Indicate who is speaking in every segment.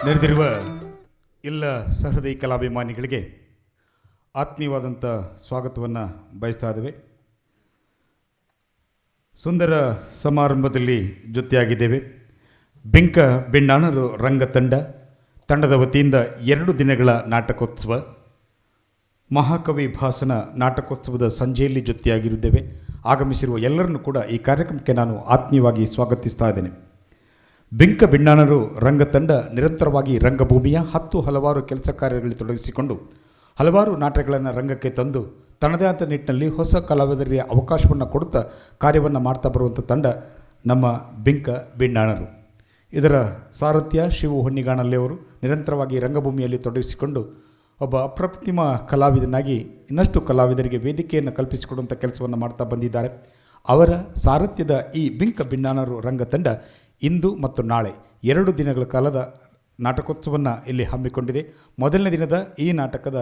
Speaker 1: ನೆರೆದಿರುವ ಎಲ್ಲ ಸಹೃದಯ ಕಲಾಭಿಮಾನಿಗಳಿಗೆ ಆತ್ಮೀಯವಾದಂಥ ಸ್ವಾಗತವನ್ನು ಬಯಸ್ತಾ ಇದ್ದೇವೆ. ಸುಂದರ ಸಮಾರಂಭದಲ್ಲಿ ಜೊತೆಯಾಗಿದ್ದೇವೆ. ಬಿಂಕ ಬಿಣ್ಣಾಣರು ತಂಡದ ವತಿಯಿಂದ 2 ದಿನಗಳ ನಾಟಕೋತ್ಸವ, ಮಹಾಕವಿ ಭಾಸನ ನಾಟಕೋತ್ಸವದ ಸಂಜೆಯಲ್ಲಿ ಜೊತೆಯಾಗಿರುತ್ತೇವೆ. ಆಗಮಿಸಿರುವ ಎಲ್ಲರನ್ನೂ ಕೂಡ ಈ ಕಾರ್ಯಕ್ರಮಕ್ಕೆ ನಾನು ಆತ್ಮೀಯವಾಗಿ ಸ್ವಾಗತಿಸ್ತಾ ಇದ್ದೇನೆ. ಬಿಂಕ ಬಿಣ್ಣಾಣರು ರಂಗತಂಡ ನಿರಂತರವಾಗಿ ರಂಗಭೂಮಿಯ ಹಲವಾರು ಕೆಲಸ ಕಾರ್ಯಗಳಲ್ಲಿ ತೊಡಗಿಸಿಕೊಂಡು ಹಲವಾರು ನಾಟಕಗಳನ್ನು ರಂಗಕ್ಕೆ ತಂದು ತನ್ನದೇ ಆದ ನಿಟ್ಟಿನಲ್ಲಿ ಹೊಸ ಕಲಾವಿದರಿಗೆ ಅವಕಾಶವನ್ನು ಕೊಡುತ್ತಾ ಕಾರ್ಯವನ್ನು ಮಾಡ್ತಾ ಬರುವಂಥ ತಂಡ ನಮ್ಮ ಬಿಂಕ ಬಿಣ್ಣಾಣರು. ಇದರ ಸಾರಥ್ಯ ಶಿವು ಹೊನ್ನಿಗಾಣಲ್ಲಿ ಅವರು ನಿರಂತರವಾಗಿ ರಂಗಭೂಮಿಯಲ್ಲಿ ತೊಡಗಿಸಿಕೊಂಡು ಒಬ್ಬ ಅಪ್ರತಿಮ ಕಲಾವಿದನಾಗಿ ಇನ್ನಷ್ಟು ಕಲಾವಿದರಿಗೆ ವೇದಿಕೆಯನ್ನು ಕಲ್ಪಿಸಿಕೊಡುವಂಥ ಕೆಲಸವನ್ನು ಮಾಡ್ತಾ ಬಂದಿದ್ದಾರೆ. ಅವರ ಸಾರಥ್ಯದ ಈ ಬಿಂಕ ಬಿಣ್ಣಾಣರು ರಂಗತಂಡ ಇಂದು ಮತ್ತು ನಾಳೆ 2 ದಿನಗಳ ಕಾಲದ ನಾಟಕೋತ್ಸವವನ್ನು ಇಲ್ಲಿ ಹಮ್ಮಿಕೊಂಡಿದೆ. ಮೊದಲನೇ ದಿನದ ಈ ನಾಟಕದ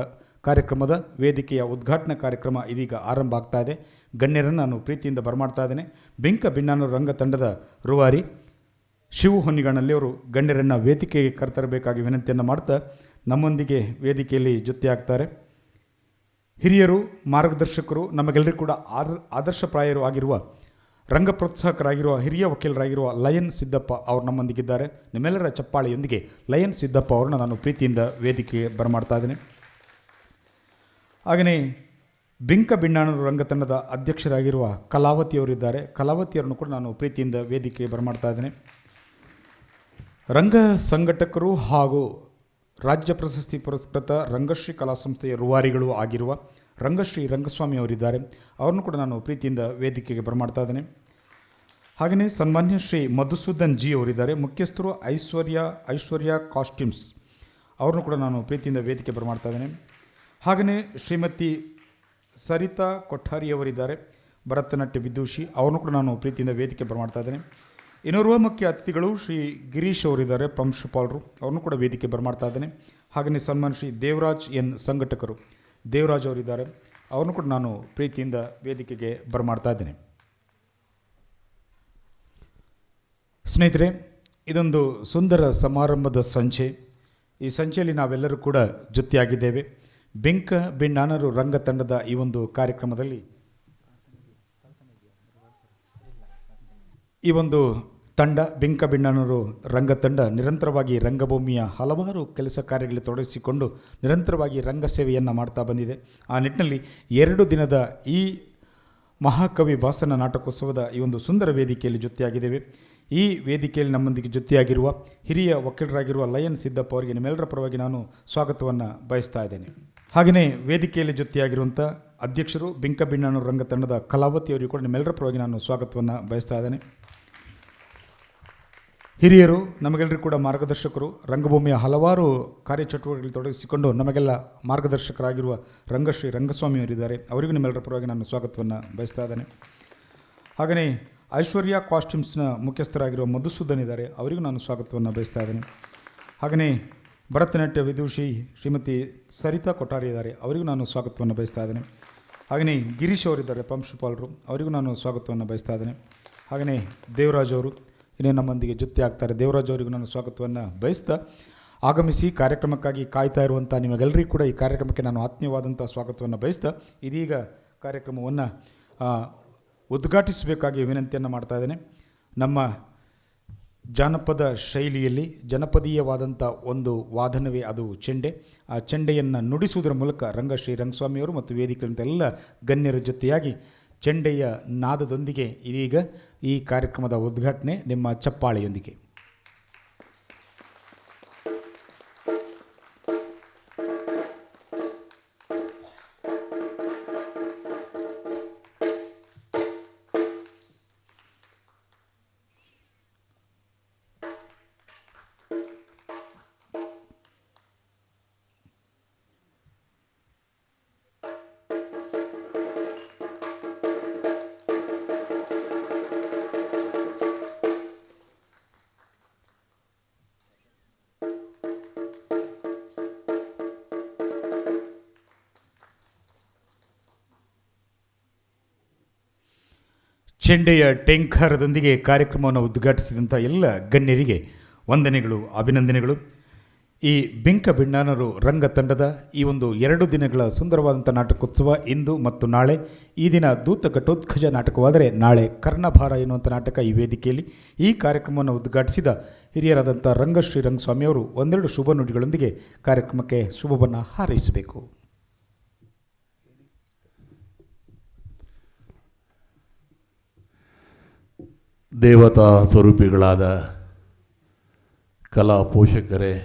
Speaker 1: ಕಾರ್ಯಕ್ರಮದ ವೇದಿಕೆಯ ಉದ್ಘಾಟನಾ ಕಾರ್ಯಕ್ರಮ ಇದೀಗ ಆರಂಭ ಆಗ್ತಾ ಇದೆ. ಗಣ್ಯರನ್ನು ನಾನು ಪ್ರೀತಿಯಿಂದ ಬರಮಾಡ್ತಾ ಇದ್ದೇನೆ. ಬಿಂಕ ಬಿಣ್ಣಾಣರು ರಂಗತಂಡದ ರೂವಾರಿ ಶಿವು ಹೊನ್ನಿಗಾಣಲ್ಲಿ ಅವರು ಗಣ್ಯರನ್ನು ವೇದಿಕೆಗೆ ಕರೆತರಬೇಕಾಗಿ ವಿನಂತಿಯನ್ನು ಮಾಡ್ತಾ ನಮ್ಮೊಂದಿಗೆ ವೇದಿಕೆಯಲ್ಲಿ ಜೊತೆಯಾಗ್ತಾರೆ. ಹಿರಿಯರು, ಮಾರ್ಗದರ್ಶಕರು, ನಮಗೆಲ್ಲರಿಗೂ ಕೂಡ ಆದರ್ಶಪ್ರಾಯರು ಆಗಿರುವ ರಂಗ ಪ್ರೋತ್ಸಾಹಕರಾಗಿರುವ ಹಿರಿಯ ವಕೀಲರಾಗಿರುವ ಲಯನ್ ಸಿದ್ದಪ್ಪ ಅವರು ನಮ್ಮೊಂದಿಗಿದ್ದಾರೆ. ನಿಮ್ಮೆಲ್ಲರ ಚಪ್ಪಾಳೆಯೊಂದಿಗೆ ಲಯನ್ ಸಿದ್ದಪ್ಪ ಅವರನ್ನು ನಾನು ಪ್ರೀತಿಯಿಂದ ವೇದಿಕೆಗೆ ಬರಮಾಡ್ತಾ ಇದ್ದೇನೆ. ಹಾಗೆಯೇ ಬಿಂಕ ಬಿಣ್ಣಾಣರು ರಂಗತಂಡದ ಅಧ್ಯಕ್ಷರಾಗಿರುವ ಕಲಾವತಿಯವರಿದ್ದಾರೆ. ಕಲಾವತಿಯವರನ್ನು ಕೂಡ ನಾನು ಪ್ರೀತಿಯಿಂದ ವೇದಿಕೆಗೆ ಬರಮಾಡ್ತಾ ಇದ್ದೇನೆ. ರಂಗ ಸಂಘಟಕರು ಹಾಗೂ ರಾಜ್ಯ ಪ್ರಶಸ್ತಿ ಪುರಸ್ಕೃತ ರಂಗಶ್ರೀ ಕಲಾ ಸಂಸ್ಥೆಯ ರೂವಾರಿಗಳು ಆಗಿರುವ ರಂಗಶ್ರೀ ರಂಗಸ್ವಾಮಿ ಅವರಿದ್ದಾರೆ. ಅವ್ರನ್ನೂ ಕೂಡ ನಾನು ಪ್ರೀತಿಯಿಂದ ವೇದಿಕೆಗೆ ಬರಮಾಡ್ತಾ ಇದ್ದೇನೆ. ಹಾಗೆಯೇ ಸನ್ಮಾನ್ಯ ಶ್ರೀ ಮಧುಸೂದನ್ ಜಿ ಅವರಿದ್ದಾರೆ. ಮುಖ್ಯಸ್ಥರು ಐಶ್ವರ್ಯ ಕಾಸ್ಟ್ಯೂಮ್ಸ್, ಅವ್ರನ್ನೂ ಕೂಡ ನಾನು ಪ್ರೀತಿಯಿಂದ ವೇದಿಕೆ ಬರಮಾಡ್ತಾ ಇದ್ದೇನೆ. ಹಾಗೆಯೇ ಶ್ರೀಮತಿ ಸರಿತಾ ಕೊಠಾರಿಯವರಿದ್ದಾರೆ, ಭರತನಾಟ್ಯ ವಿದೂಷಿ, ಅವ್ರನ್ನೂ ಕೂಡ ನಾನು ಪ್ರೀತಿಯಿಂದ ವೇದಿಕೆ ಬರಮಾಡ್ತಾ ಇದ್ದೇನೆ. ಇನ್ನೋರ್ವ ಮುಖ್ಯ ಅತಿಥಿಗಳು ಶ್ರೀ ಗಿರೀಶ್ ಅವರಿದ್ದಾರೆ, ಪ್ರಾಂಶುಪಾಲರು, ಅವ್ರನ್ನೂ ಕೂಡ ವೇದಿಕೆ ಬರಮಾಡ್ತಾ ಇದ್ದೇನೆ. ಹಾಗೆಯೇ ಸನ್ಮಾನ್ಯ ಶ್ರೀ ದೇವರಾಜ್ ಎನ್ ಸಂಘಟಕರು, ದೇವರಾಜ್ ಅವರಿದ್ದಾರೆ, ಅವ್ರನ್ನೂ ಕೂಡ ನಾನು ಪ್ರೀತಿಯಿಂದ ವೇದಿಕೆಗೆ ಬರಮಾಡ್ತಾ ಇದ್ದೇನೆ. ಸ್ನೇಹಿತರೆ, ಇದೊಂದು ಸುಂದರ ಸಮಾರಂಭದ ಸಂಚೆ. ಈ ಸಂಚೆಯಲ್ಲಿ ನಾವೆಲ್ಲರೂ ಕೂಡ ಜೊತೆಯಾಗಿದ್ದೇವೆ. ಬಿಂಕ ಬಿಣ್ಣಾಣರು ರಂಗತಂಡದ ಈ ಒಂದು ಕಾರ್ಯಕ್ರಮದಲ್ಲಿ ಈ ಒಂದು ತಂಡ ಬಿಂಕ ಬಿಣ್ಣಾಣರು ರಂಗತಂಡ ನಿರಂತರವಾಗಿ ರಂಗಭೂಮಿಯ ಹಲವಾರು ಕೆಲಸ ಕಾರ್ಯಗಳಲ್ಲಿ ತೊಡಗಿಸಿಕೊಂಡು ನಿರಂತರವಾಗಿ ರಂಗ ಸೇವೆಯನ್ನು ಮಾಡ್ತಾ ಬಂದಿದೆ. ಆ ನಿಟ್ಟಿನಲ್ಲಿ 2 ದಿನದ ಈ ಮಹಾಕವಿ ಭಾಸನ ನಾಟಕೋತ್ಸವದ ಈ ಒಂದು ಸುಂದರ ವೇದಿಕೆಯಲ್ಲಿ ಜೊತೆಯಾಗಿದ್ದೇವೆ. ಈ ವೇದಿಕೆಯಲ್ಲಿ ನಮ್ಮೊಂದಿಗೆ ಜೊತೆಯಾಗಿರುವ ಹಿರಿಯ ವಕೀಲರಾಗಿರುವ ಲಯನ್ ಸಿದ್ದಪ್ಪ ಅವರಿಗೆ ನಿಮ್ಮೆಲ್ಲರ ಪರವಾಗಿ ನಾನು ಸ್ವಾಗತವನ್ನು ಬಯಸ್ತಾ ಇದ್ದೇನೆ. ಹಾಗೆಯೇ ವೇದಿಕೆಯಲ್ಲಿ ಜೊತೆಯಾಗಿರುವಂಥ ಅಧ್ಯಕ್ಷರು ಬಿಂಕ ಬಿಣ್ಣಾಣರು ರಂಗತಂಡದ ಕಲಾವತಿಯವರಿಗೆ ಕೂಡ ನಿಮ್ಮೆಲ್ಲರ ಪರವಾಗಿ ನಾನು ಸ್ವಾಗತವನ್ನು ಬಯಸ್ತಾ ಇದ್ದೇನೆ. ಹಿರಿಯರು, ನಮಗೆಲ್ಲರಿಗೂ ಕೂಡ ಮಾರ್ಗದರ್ಶಕರು, ರಂಗಭೂಮಿಯ ಹಲವಾರು ಕಾರ್ಯಚಟುವಟಿಕೆಗಳಲ್ಲಿ ತೊಡಗಿಸಿಕೊಂಡು ನಮಗೆಲ್ಲ ಮಾರ್ಗದರ್ಶಕರಾಗಿರುವ ರಂಗಶ್ರೀ ರಂಗಸ್ವಾಮಿಯವರಿದ್ದಾರೆ. ಅವರಿಗೂ ನಿಮ್ಮೆಲ್ಲರ ಪರವಾಗಿ ನಾನು ಸ್ವಾಗತವನ್ನು ಬಯಸ್ತಾ ಇದ್ದೇನೆ. ಹಾಗೆಯೇ ಐಶ್ವರ್ಯ ಕಾಸ್ಟ್ಯೂಮ್ಸ್ನ ಮುಖ್ಯಸ್ಥರಾಗಿರುವ ಮಧುಸೂದನ್ ಇದ್ದಾರೆ, ಅವರಿಗೂ ನಾನು ಸ್ವಾಗತವನ್ನು ಬಯಸ್ತಾ ಇದ್ದೇನೆ. ಹಾಗೆಯೇ ಭರತನಾಟ್ಯ ವಿದೂಷಿ ಶ್ರೀಮತಿ ಸರಿತಾ ಕೊಠಾರಿ ಇದ್ದಾರೆ, ಅವರಿಗೂ ನಾನು ಸ್ವಾಗತವನ್ನು ಬಯಸ್ತಾ ಇದ್ದೇನೆ. ಹಾಗೆಯೇ ಗಿರೀಶ್ ಅವರಿದ್ದಾರೆ, ಪ್ರಾಂಶುಪಾಲರು, ಅವರಿಗೂ ನಾನು ಸ್ವಾಗತವನ್ನು ಬಯಸ್ತಾ ಇದ್ದೇನೆ. ಹಾಗೆಯೇ ದೇವರಾಜ್ ಅವರು ಇನ್ನೇ ನಮ್ಮೊಂದಿಗೆ ಜೊತೆ ಆಗ್ತಾರೆ. ದೇವರಾಜ್ ಅವರಿಗೂ ನಾನು ಸ್ವಾಗತವನ್ನು ಬಯಸ್ತಾ ಆಗಮಿಸಿ ಕಾರ್ಯಕ್ರಮಕ್ಕಾಗಿ ಕಾಯ್ತಾ ಇರುವಂಥ ನಿಮಗೆಲ್ಲರಿಗೂ ಕೂಡ ಈ ಕಾರ್ಯಕ್ರಮಕ್ಕೆ ನಾನು ಆತ್ಮೀಯವಾದಂಥ ಸ್ವಾಗತವನ್ನು ಬಯಸ್ತಾ ಇದೀಗ ಕಾರ್ಯಕ್ರಮವನ್ನು ಉದ್ಘಾಟಿಸಬೇಕಾಗಿ ವಿನಂತಿಯನ್ನು ಮಾಡ್ತಾ ಇದ್ದೇನೆ. ನಮ್ಮ ಜಾನಪದ ಶೈಲಿಯಲ್ಲಿ ಜನಪದೀಯವಾದಂಥ ಒಂದು ವಾದನವೇ ಅದು ಚೆಂಡೆ. ಆ ಚೆಂಡೆಯನ್ನು ನುಡಿಸುವುದರ ಮೂಲಕ ರಂಗಶ್ರೀ ರಂಗಸ್ವಾಮಿಯವರು ಮತ್ತು ವೇದಿಕೆಯಂಥ ಎಲ್ಲ ಗಣ್ಯರ ಜೊತೆಯಾಗಿ ಚೆಂಡೆಯ ನಾದದೊಂದಿಗೆ ಇದೀಗ ಈ ಕಾರ್ಯಕ್ರಮದ ಉದ್ಘಾಟನೆ ನಿಮ್ಮ ಚಪ್ಪಾಳೆಯೊಂದಿಗೆ. ಚೆಂಡೆಯ ಟೆಂಕಾರದೊಂದಿಗೆ ಕಾರ್ಯಕ್ರಮವನ್ನು ಉದ್ಘಾಟಿಸಿದಂಥ ಎಲ್ಲ ಗಣ್ಯರಿಗೆ ವಂದನೆಗಳು, ಅಭಿನಂದನೆಗಳು. ಈ ಬಿಂಕ ಬಿಣ್ಣಾನರು ರಂಗ ತಂಡದ ಈ ಒಂದು 2 ದಿನಗಳ ಸುಂದರವಾದಂಥ ನಾಟಕೋತ್ಸವ ಇಂದು ಮತ್ತು ನಾಳೆ. ಈ ದಿನ ದೂತ ಘಟೋತ್ಕಚ ನಾಟಕವಾದರೆ ನಾಳೆ ಕರ್ಣಭಾರ ಎನ್ನುವಂಥ ನಾಟಕ ಈ ವೇದಿಕೆಯಲ್ಲಿ. ಈ ಕಾರ್ಯಕ್ರಮವನ್ನು ಉದ್ಘಾಟಿಸಿದ ಹಿರಿಯರಾದಂಥ ರಂಗಶ್ರೀ ರಂಗಸ್ವಾಮಿಯವರು ಒಂದೆರಡು ಶುಭ ನುಡಿಗಳೊಂದಿಗೆ ಕಾರ್ಯಕ್ರಮಕ್ಕೆ ಶುಭವನ್ನು ಹಾರೈಸಬೇಕು.
Speaker 2: ದೇವತಾ ಸ್ವರೂಪಿಗಳಾದ ಕಲಾ ಪೋಷಕರೇ,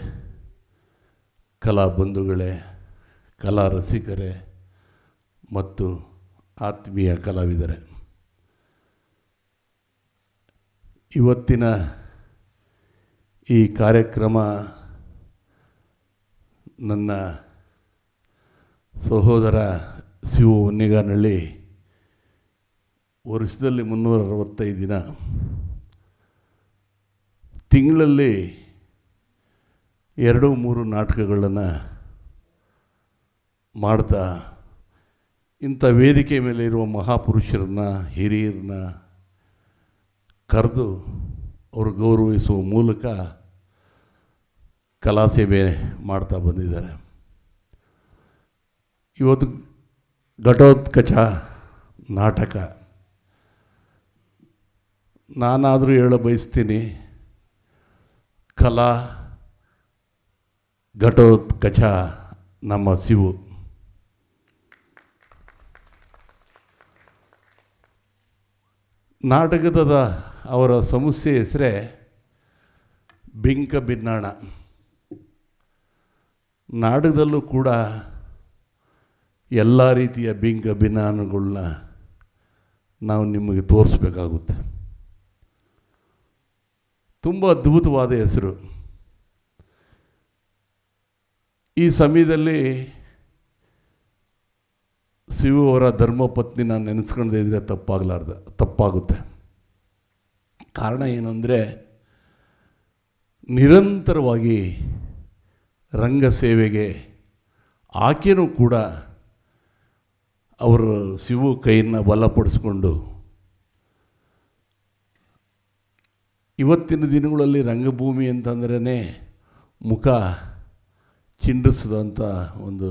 Speaker 2: ಕಲಾ ಬಂಧುಗಳೇ, ಕಲಾ ರಸಿಕರೇ ಮತ್ತು ಆತ್ಮೀಯ ಕಲಾವಿದರೇ, ಇವತ್ತಿನ ಈ ಕಾರ್ಯಕ್ರಮ ನನ್ನ ಸಹೋದರ ಶಿವು ಹೊನ್ನೇಗಾನಹಳ್ಳಿ ವರ್ಷದಲ್ಲಿ 365 ದಿನ ತಿಂಗಳಲ್ಲಿ 2-3 ನಾಟಕಗಳನ್ನು ಮಾಡ್ತಾ ಇಂಥ ವೇದಿಕೆ ಮೇಲೆ ಇರುವ ಮಹಾಪುರುಷರನ್ನ, ಹಿರಿಯರನ್ನ ಕರೆದು ಅವರು ಗೌರವಿಸುವ ಮೂಲಕ ಕಲಾ ಸೇವೆ ಮಾಡ್ತಾ ಬಂದಿದ್ದಾರೆ. ಇವತ್ತು ಘಟೋತ್ಕಚ ನಾಟಕ ನಾನಾದರೂ ಹೇಳ ಬಯಸ್ತೀನಿ, ಕಲಾ ಘಟೋತ್ಕಚ ನಮ್ಮ ಶಿವು. ನಾಟಕದ ಅವರ ಸಂಸ್ಥೆ ಹೆಸರೇ ಬಿಂಕ ಬಿನ್ನಾಣ. ನಾಟಕದಲ್ಲೂ ಕೂಡ ಎಲ್ಲ ರೀತಿಯ ಬಿಂಕ ಬಿನ್ನಾಣಗಳನ್ನ ನಾವು ನಿಮಗೆ ತೋರಿಸ್ಬೇಕಾಗುತ್ತೆ. ತುಂಬ ಅದ್ಭುತವಾದ ಹೆಸರು. ಈ ಸಮಯದಲ್ಲಿ ಶಿವು ಅವರ ಧರ್ಮಪತ್ನಿ ನಾನು ನೆನೆಸ್ಕೊಂಡೇ ಇದ್ದರೆ ತಪ್ಪಾಗುತ್ತೆ. ಕಾರಣ ಏನು ಅಂದರೆ, ನಿರಂತರವಾಗಿ ರಂಗ ಸೇವೆಗೆ ಆಕೆಯೂ ಕೂಡ ಅವರು ಶಿವು ಕೈಯನ್ನು ಬಲಪಡಿಸ್ಕೊಂಡು ಇವತ್ತಿನ ದಿನಗಳಲ್ಲಿ ರಂಗಭೂಮಿ ಅಂತಂದ್ರೇ ಮುಖ ಚಿಂಡಿಸಿದಂಥ ಒಂದು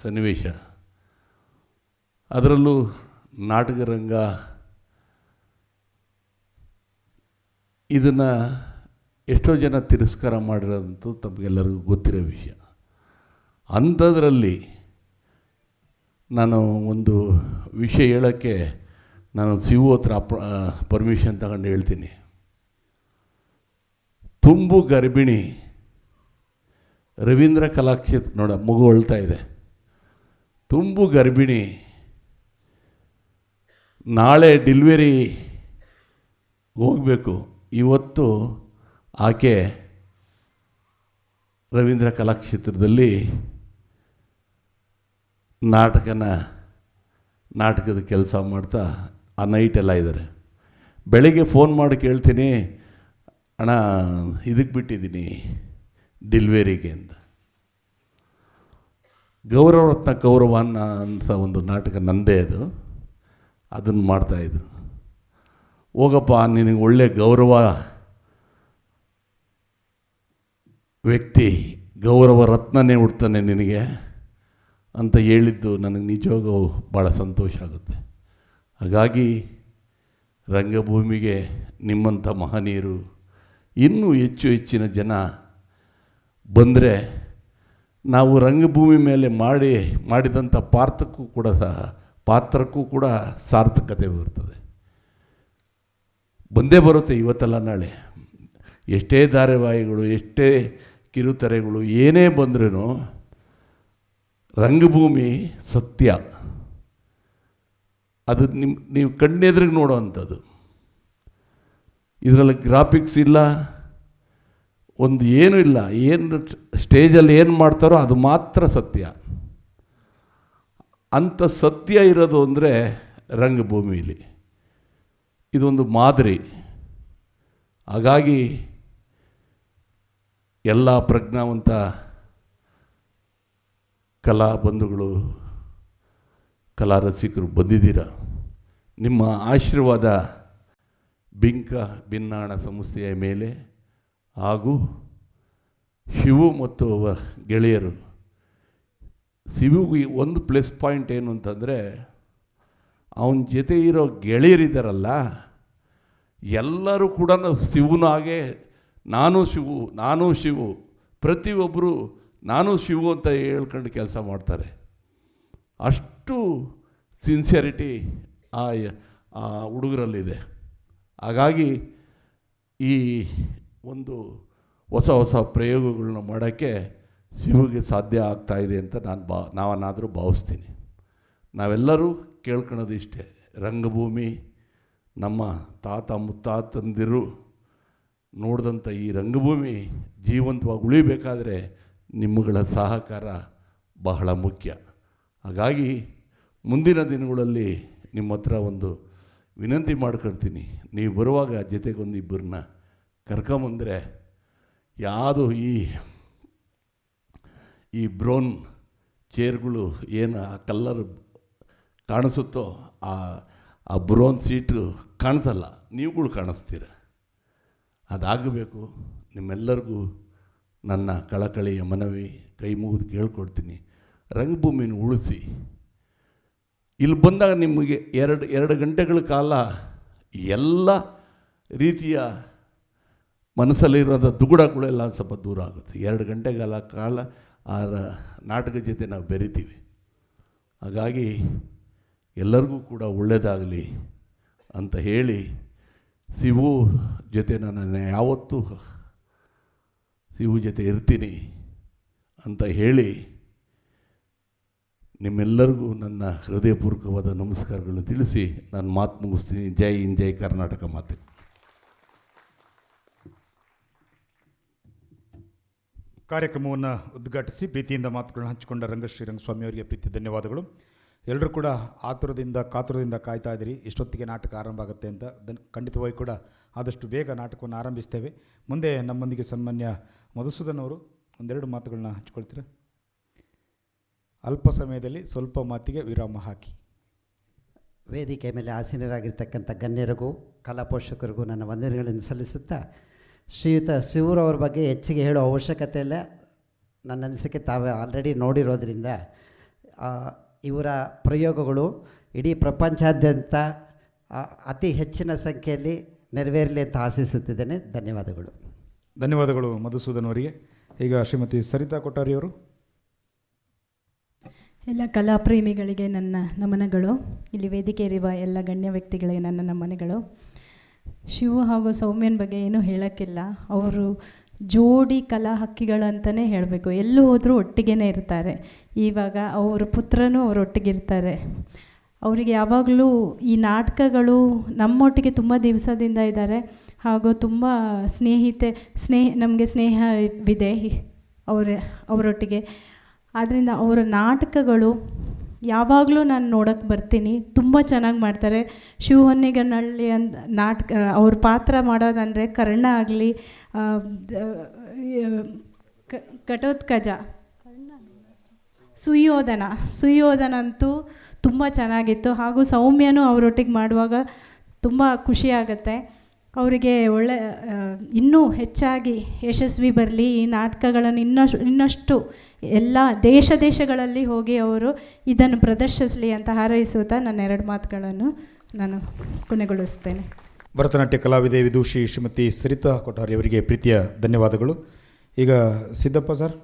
Speaker 2: ಸನ್ನಿವೇಶ. ಅದರಲ್ಲೂ ನಾಟಕ ರಂಗ ಇದನ್ನು ಎಷ್ಟೋ ಜನ ತಿರಸ್ಕಾರ ಮಾಡಿರೋದಂತೂ ತಮಗೆಲ್ಲರಿಗೂ ಗೊತ್ತಿರೋ ವಿಷಯ. ಅಂಥದ್ರಲ್ಲಿ ನಾನು ಒಂದು ವಿಷಯ ಹೇಳೋಕ್ಕೆ ನಾನು ಶಿವು ಹತ್ರ ಪರ್ಮಿಷನ್ ತಗೊಂಡು ಹೇಳ್ತೀನಿ. ತುಂಬು ಗರ್ಭಿಣಿ ರವೀಂದ್ರ ಕಲಾಕ್ಷೇತ್ರ ನೋಡ, ಮಗು ಅಳ್ತಾ ಇದೆ. ತುಂಬು ಗರ್ಭಿಣಿ, ನಾಳೆ ಡೆಲಿವರಿ ಹೋಗಬೇಕು. ಇವತ್ತು ಆಕೆ ರವೀಂದ್ರ ಕಲಾಕ್ಷೇತ್ರದಲ್ಲಿ ನಾಟಕದ ಕೆಲಸ ಮಾಡ್ತಾ ಆ ನೈಟೆಲ್ಲ ಇದ್ದಾರೆ. ಬೆಳಗ್ಗೆ ಫೋನ್ ಮಾಡಿ ಕೇಳ್ತೀನಿ, ಅಣ್ಣ ಇದಕ್ಕೆ ಬಿಟ್ಟಿದ್ದೀನಿ ಡೆಲಿವರಿಗೆ ಅಂತ. ಗೌರವರತ್ನ ಕೌರವನ್ನ ಅಂತ ಒಂದು ನಾಟಕ ನಂದೇ ಅದು, ಅದನ್ನು ಮಾಡ್ತಾಯಿದ್ರು. ಹೋಗಪ್ಪ, ನಿನಗೆ ಒಳ್ಳೆ ಗೌರವ ವ್ಯಕ್ತಿ, ಗೌರವ ರತ್ನನೇ ಹುಡ್ತಾನೆ ನಿನಗೆ ಅಂತ ಹೇಳಿದ್ದು ನನಗೆ ನಿಜವಾಗೂ ಭಾಳ ಸಂತೋಷ ಆಗುತ್ತೆ. ಹಾಗಾಗಿ ರಂಗಭೂಮಿಗೆ ನಿಮ್ಮಂಥ ಮಹನೀಯರು ಇನ್ನೂ ಹೆಚ್ಚಿನ ಜನ ಬಂದರೆ ನಾವು ರಂಗಭೂಮಿ ಮೇಲೆ ಮಾಡಿದಂಥ ಪಾತ್ರಕ್ಕೂ ಕೂಡ ಸಾರ್ಥಕತೆ ಬರ್ತದೆ. ಬಂದೇ ಬರುತ್ತೆ ಇವತ್ತಲ್ಲ ನಾಳೆ. ಎಷ್ಟೇ ಧಾರಾವಾಹಿಗಳು, ಎಷ್ಟೇ ಕಿರುತೆರೆಗಳು ಏನೇ ಬಂದ್ರೂ ರಂಗಭೂಮಿ ಸತ್ಯ. ಅದು ನೀವು ಕಣ್ಣೆದ್ರಿಗೆ ನೋಡೋವಂಥದ್ದು. ಇದರಲ್ಲಿ ಗ್ರಾಫಿಕ್ಸ್ ಇಲ್ಲ, ಒಂದು ಏನೂ ಇಲ್ಲ. ಏನು ಸ್ಟೇಜಲ್ಲಿ ಏನು ಮಾಡ್ತಾರೋ ಅದು ಮಾತ್ರ ಸತ್ಯ. ಅಂಥ ಸತ್ಯ ಇರೋದು ಅಂದರೆ ರಂಗಭೂಮಿಯಲ್ಲಿ ಇದೊಂದು ಮಾದರಿ. ಹಾಗಾಗಿ ಎಲ್ಲ ಪ್ರಜ್ಞಾವಂತ ಕಲಾ ಬಂಧುಗಳು, ಕಲಾ ರಸಿಕರು ಬಂದಿದ್ದೀರ. ನಿಮ್ಮ ಆಶೀರ್ವಾದ ಬಿಂಕ ಬಿನ್ನಾಣ ಸಂಸ್ಥೆಯ ಮೇಲೆ ಹಾಗೂ ಶಿವು ಮತ್ತು ಗೆಳೆಯರು. ಶಿವುಗೆ ಒಂದು ಪ್ಲಸ್ ಪಾಯಿಂಟ್ ಏನು ಅಂತಂದರೆ, ಅವನ ಜೊತೆ ಇರೋ ಗೆಳೆಯರಿದ್ದಾರಲ್ಲ ಎಲ್ಲರೂ ಕೂಡ ಶಿವನ ಹಾಗೆ ನಾನು ಶಿವು ಪ್ರತಿಯೊಬ್ಬರು ನಾನು ಶಿವು ಅಂತ ಹೇಳ್ಕೊಂಡು ಕೆಲಸ ಮಾಡ್ತಾರೆ. ಅಷ್ಟು ಸಿನ್ಸಿಯರಿಟಿ ಆ ಹುಡುಗರಲ್ಲಿದೆ. ಹಾಗಾಗಿ ಈ ಒಂದು ಹೊಸ ಪ್ರಯೋಗಗಳನ್ನ ಮಾಡೋಕ್ಕೆ ಶಿವಗೆ ಸಾಧ್ಯ ಆಗ್ತಾಯಿದೆ ಅಂತ ನಾವನ್ನಾದರೂ ಭಾವಿಸ್ತೀನಿ. ನಾವೆಲ್ಲರೂ ಕೇಳ್ಕೊಳ್ಳೋದು ಇಷ್ಟೇ, ರಂಗಭೂಮಿ ನಮ್ಮ ತಾತ ಮುತ್ತಾತಂದಿರು ನೋಡಿದಂಥ ಈ ರಂಗಭೂಮಿ ಜೀವಂತವಾಗಿ ಉಳಿಬೇಕಾದ್ರೆ ನಿಮ್ಮಗಳ ಸಹಕಾರ ಬಹಳ ಮುಖ್ಯ. ಹಾಗಾಗಿ ಮುಂದಿನ ದಿನಗಳಲ್ಲಿ ನಿಮ್ಮ ಹತ್ರ ಒಂದು ವಿನಂತಿ ಮಾಡ್ಕೊಳ್ತೀನಿ, ನೀವು ಬರುವಾಗ ಜೊತೆಗೊಂದು ಇಬ್ಬರನ್ನ ಕರ್ಕೊಂಬಂದರೆ ಯಾವುದು ಈ ಬ್ರೌನ್ ಚೇರ್ಗಳು ಏನು ಆ ಕಲ್ಲರ್ ಕಾಣಿಸುತ್ತೋ ಆ ಬ್ರೌನ್ ಸೀಟು ಕಾಣಿಸಲ್ಲ, ನೀವುಗಳು ಕಾಣಿಸ್ತೀರ. ಅದಾಗಬೇಕು. ನಿಮ್ಮೆಲ್ಲರಿಗೂ ನನ್ನ ಕಳಕಳಿಯ ಮನವಿ, ಕೈ ಮುಗಿದು ಕೇಳ್ಕೊಡ್ತೀನಿ, ರಂಗಭೂಮಿನ ಉಳಿಸಿ. ಇಲ್ಲಿ ಬಂದಾಗ ನಿಮಗೆ ಎರಡು ಗಂಟೆಗಳ ಕಾಲ ಎಲ್ಲ ರೀತಿಯ ಮನಸ್ಸಲ್ಲಿರೋದ ದುಗುಡಗಳೆಲ್ಲ ಸ್ವಲ್ಪ ದೂರ ಆಗುತ್ತೆ. 2 ಗಂಟೆಗಳ ಕಾಲ ಆ ನಾಟಕದ ಜೊತೆ ನಾವು ಬೆರಿತೀವಿ. ಹಾಗಾಗಿ ಎಲ್ಲರಿಗೂ ಕೂಡ ಒಳ್ಳೆಯದಾಗಲಿ ಅಂತ ಹೇಳಿ, ಶಿವು ಜೊತೆ ನಾನು ಯಾವತ್ತೂ ಶಿವು ಜೊತೆ ಇರ್ತೀನಿ ಅಂತ ಹೇಳಿ ನಿಮ್ಮೆಲ್ಲರಿಗೂ ನನ್ನ ಹೃದಯಪೂರ್ವಕವಾದ ನಮಸ್ಕಾರಗಳನ್ನು ತಿಳಿಸಿ ನಾನು ಮಾತು ಮುಗಿಸ್ತೀನಿ. ಜೈ ಹಿಂದ್, ಜೈ ಕರ್ನಾಟಕ ಮಾತೆ.
Speaker 1: ಕಾರ್ಯಕ್ರಮವನ್ನು ಉದ್ಘಾಟಿಸಿ ಪ್ರೀತಿಯಿಂದ ಮಾತುಗಳನ್ನ ಹಂಚಿಕೊಂಡ ರಂಗಶ್ರೀ ರಂಗಸ್ವಾಮಿ ಅವರಿಗೆ ಪ್ರೀತಿ ಧನ್ಯವಾದಗಳು. ಎಲ್ಲರೂ ಕೂಡ ಕಾತುರದಿಂದ ಕಾಯ್ತಾ ಇದ್ದೀರಿ ಎಷ್ಟೊತ್ತಿಗೆ ನಾಟಕ ಆರಂಭ ಆಗುತ್ತೆ ಅಂತ. ಖಂಡಿತವಾಗಿ ಕೂಡ ಆದಷ್ಟು ಬೇಗ ನಾಟಕವನ್ನು ಆರಂಭಿಸ್ತೇವೆ. ಮುಂದೆ ನಮ್ಮೊಂದಿಗೆ ಸನ್ಮಾನ್ಯ ಮಧುಸೂದನ್ ಅವರು ಒಂದೆರಡು ಮಾತುಗಳನ್ನ ಹಂಚ್ಕೊಳ್ತೀರಾ? ಅಲ್ಪ ಸಮಯದಲ್ಲಿ ಸ್ವಲ್ಪ ಮಾತಿಗೆ ವಿರಾಮ ಹಾಕಿ.
Speaker 3: ವೇದಿಕೆ ಮೇಲೆ ಆಸೀನರಾಗಿರ್ತಕ್ಕಂಥ ಗಣ್ಯರಿಗೂ ಕಲಾ ಪೋಷಕರಿಗೂ ನನ್ನ ವಂದನೆಗಳನ್ನು ಸಲ್ಲಿಸುತ್ತಾ, ಶ್ರೀಯುತ ಶಿವರವ್ರ ಬಗ್ಗೆ ಹೆಚ್ಚಿಗೆ ಹೇಳೋ ಅವಶ್ಯಕತೆ ಇಲ್ಲ. ನನ್ನ ಅನಿಸಿಕೆ ತಾವೇ ಆಲ್ರೆಡಿ ನೋಡಿರೋದ್ರಿಂದ ಇವರ ಪ್ರಯೋಗಗಳು ಇಡೀ ಪ್ರಪಂಚಾದ್ಯಂತ ಅತಿ ಹೆಚ್ಚಿನ ಸಂಖ್ಯೆಯಲ್ಲಿ ನೆರವೇರಲಿ ಅಂತ ಆಶಿಸುತ್ತಿದ್ದೇನೆ. ಧನ್ಯವಾದಗಳು
Speaker 1: ಮಧುಸೂದನ್ ಅವರಿಗೆ. ಈಗ ಶ್ರೀಮತಿ ಸರಿತಾ ಕೊಠಾರಿಯವರು.
Speaker 4: ಎಲ್ಲ ಕಲಾಪ್ರೇಮಿಗಳಿಗೆ ನನ್ನ ನಮನಗಳು. ಇಲ್ಲಿ ವೇದಿಕೆ ಇರುವ ಎಲ್ಲ ಗಣ್ಯ ವ್ಯಕ್ತಿಗಳಿಗೆ ನನ್ನ ನಮನಗಳು. ಶಿವು ಹಾಗೂ ಸೌಮ್ಯನ ಬಗ್ಗೆ ಏನೂ ಹೇಳೋಕ್ಕಿಲ್ಲ. ಅವರು ಜೋಡಿ ಕಲಾ ಹಕ್ಕಿಗಳಂತಲೇ ಹೇಳಬೇಕು. ಎಲ್ಲೂ ಹೋದರೂ ಒಟ್ಟಿಗೆ ಇರ್ತಾರೆ. ಇವಾಗ ಅವ್ರ ಪುತ್ರನೂ ಅವರೊಟ್ಟಿಗಿರ್ತಾರೆ. ಅವರಿಗೆ ಯಾವಾಗಲೂ ಈ ನಾಟಕಗಳು ನಮ್ಮೊಟ್ಟಿಗೆ ತುಂಬ ದಿವಸದಿಂದ ಇದ್ದಾರೆ. ಹಾಗೂ ತುಂಬ ನಮಗೆ ಸ್ನೇಹವಿದೆ ಅವರೊಟ್ಟಿಗೆ. ಆದ್ದರಿಂದ ಅವರ ನಾಟಕಗಳು ಯಾವಾಗಲೂ ನಾನು ನೋಡೋಕ್ಕೆ ಬರ್ತೀನಿ. ತುಂಬ ಚೆನ್ನಾಗಿ ಮಾಡ್ತಾರೆ. ಶಿವಹೊನ್ನೆಗನಹಳ್ಳಿ ಅಂತ ನಾಟಕ ಅವ್ರ ಪಾತ್ರ ಮಾಡೋದಂದರೆ ಕರ್ಣ ಆಗಲಿ, ಘಟೋತ್ಕಚ, ಸುಯೋಧನ ಅಂತೂ ತುಂಬ ಚೆನ್ನಾಗಿತ್ತು. ಹಾಗೂ ಸೌಮ್ಯನೂ ಅವರೊಟ್ಟಿಗೆ ಮಾಡುವಾಗ ತುಂಬ ಖುಷಿಯಾಗತ್ತೆ. ಅವರಿಗೆ ಇನ್ನೂ ಹೆಚ್ಚಾಗಿ ಯಶಸ್ವಿ ಬರಲಿ. ಈ ನಾಟಕಗಳನ್ನು ಇನ್ನಷ್ಟು ಎಲ್ಲ ದೇಶಗಳಲ್ಲಿ ಹೋಗಿ ಅವರು ಇದನ್ನು ಪ್ರದರ್ಶಿಸಲಿ ಅಂತ ಹಾರೈಸುತ್ತಾ ನನ್ನ 2 ಮಾತುಗಳನ್ನು ನಾನು ಕೊನೆಗೊಳಿಸ್ತೇನೆ.
Speaker 1: ಭರತನಾಟ್ಯ ಕಲಾವಿದೆ ವಿದೂಷಿ ಶ್ರೀಮತಿ ಸರಿತಾ ಕೊಠಾರಿ ಅವರಿಗೆ ಪ್ರೀತಿಯ ಧನ್ಯವಾದಗಳು. ಈಗ ಸಿದ್ದಪ್ಪ ಸರ್,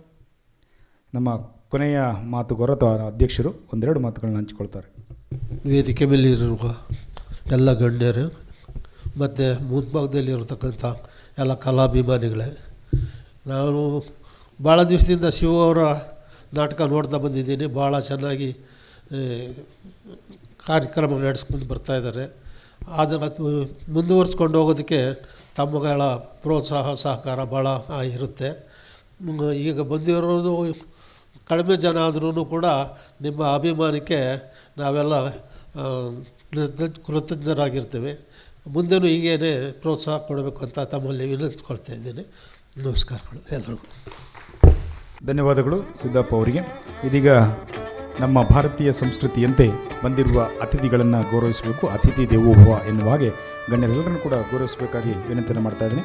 Speaker 1: ನಮ್ಮ ಕೊನೆಯ ಮಾತುಗಾರ ಅಧ್ಯಕ್ಷರು ಒಂದೆರಡು ಮಾತುಗಳನ್ನ ಹಂಚಿಕೊಳ್ತಾರೆ.
Speaker 5: ವೇದಿಕೆ ಮೇಲಿರುವ ಎಲ್ಲ ಗಣ್ಯರು ಮತ್ತು ಮುಂಭಾಗದಲ್ಲಿರತಕ್ಕಂಥ ಎಲ್ಲ ಕಲಾಭಿಮಾನಿಗಳೇ, ನಾನು ಭಾಳ ದಿವಸದಿಂದ ಶಿವ ಅವರ ನಾಟಕ ನೋಡ್ತಾ ಬಂದಿದ್ದೀನಿ. ಭಾಳ ಚೆನ್ನಾಗಿ ಕಾರ್ಯಕ್ರಮ ನಡೆಸ್ಕೊಂಡು ಬರ್ತಾಯಿದ್ದಾರೆ. ಅದನ್ನು ಮುಂದುವರಿಸ್ಕೊಂಡು ಹೋಗೋದಕ್ಕೆ ತಮ್ಮಗಳ ಪ್ರೋತ್ಸಾಹ ಸಹಕಾರ ಭಾಳ ಇರುತ್ತೆ. ಈಗ ಬಂದಿರೋದು ಕಡಿಮೆ ಜನ ಆದ್ರೂ ಕೂಡ ನಿಮ್ಮ ಅಭಿಮಾನಕ್ಕೆ ನಾವೆಲ್ಲ ಕೃತಜ್ಞರಾಗಿರ್ತೇವೆ. ಮುಂದೆನೂ ಹೀಗೇ ಪ್ರೋತ್ಸಾಹ ಕೊಡಬೇಕು ಅಂತ ತಮ್ಮಲ್ಲಿ ವಿನಂತಿಸ್ಕೊಳ್ತಾ ಇದ್ದೇನೆ. ನಮಸ್ಕಾರಗಳು ಎಲ್ಲರಿಗೂ.
Speaker 1: ಧನ್ಯವಾದಗಳು ಸಿದ್ದಪ್ಪ ಅವರಿಗೆ. ಇದೀಗ ನಮ್ಮ ಭಾರತೀಯ ಸಂಸ್ಕೃತಿಯಂತೆ ಬಂದಿರುವ ಅತಿಥಿಗಳನ್ನು ಗೌರವಿಸಬೇಕು. ಅತಿಥಿ ದೇವೋಭವ ಎನ್ನುವ ಹಾಗೆ ಗಣ್ಯರೆಲ್ಲರನ್ನು ಕೂಡ ಗೌರವಿಸಬೇಕಾಗಿ ವಿನಂತಿಯನ್ನು ಮಾಡ್ತಾ ಇದ್ದೀನಿ.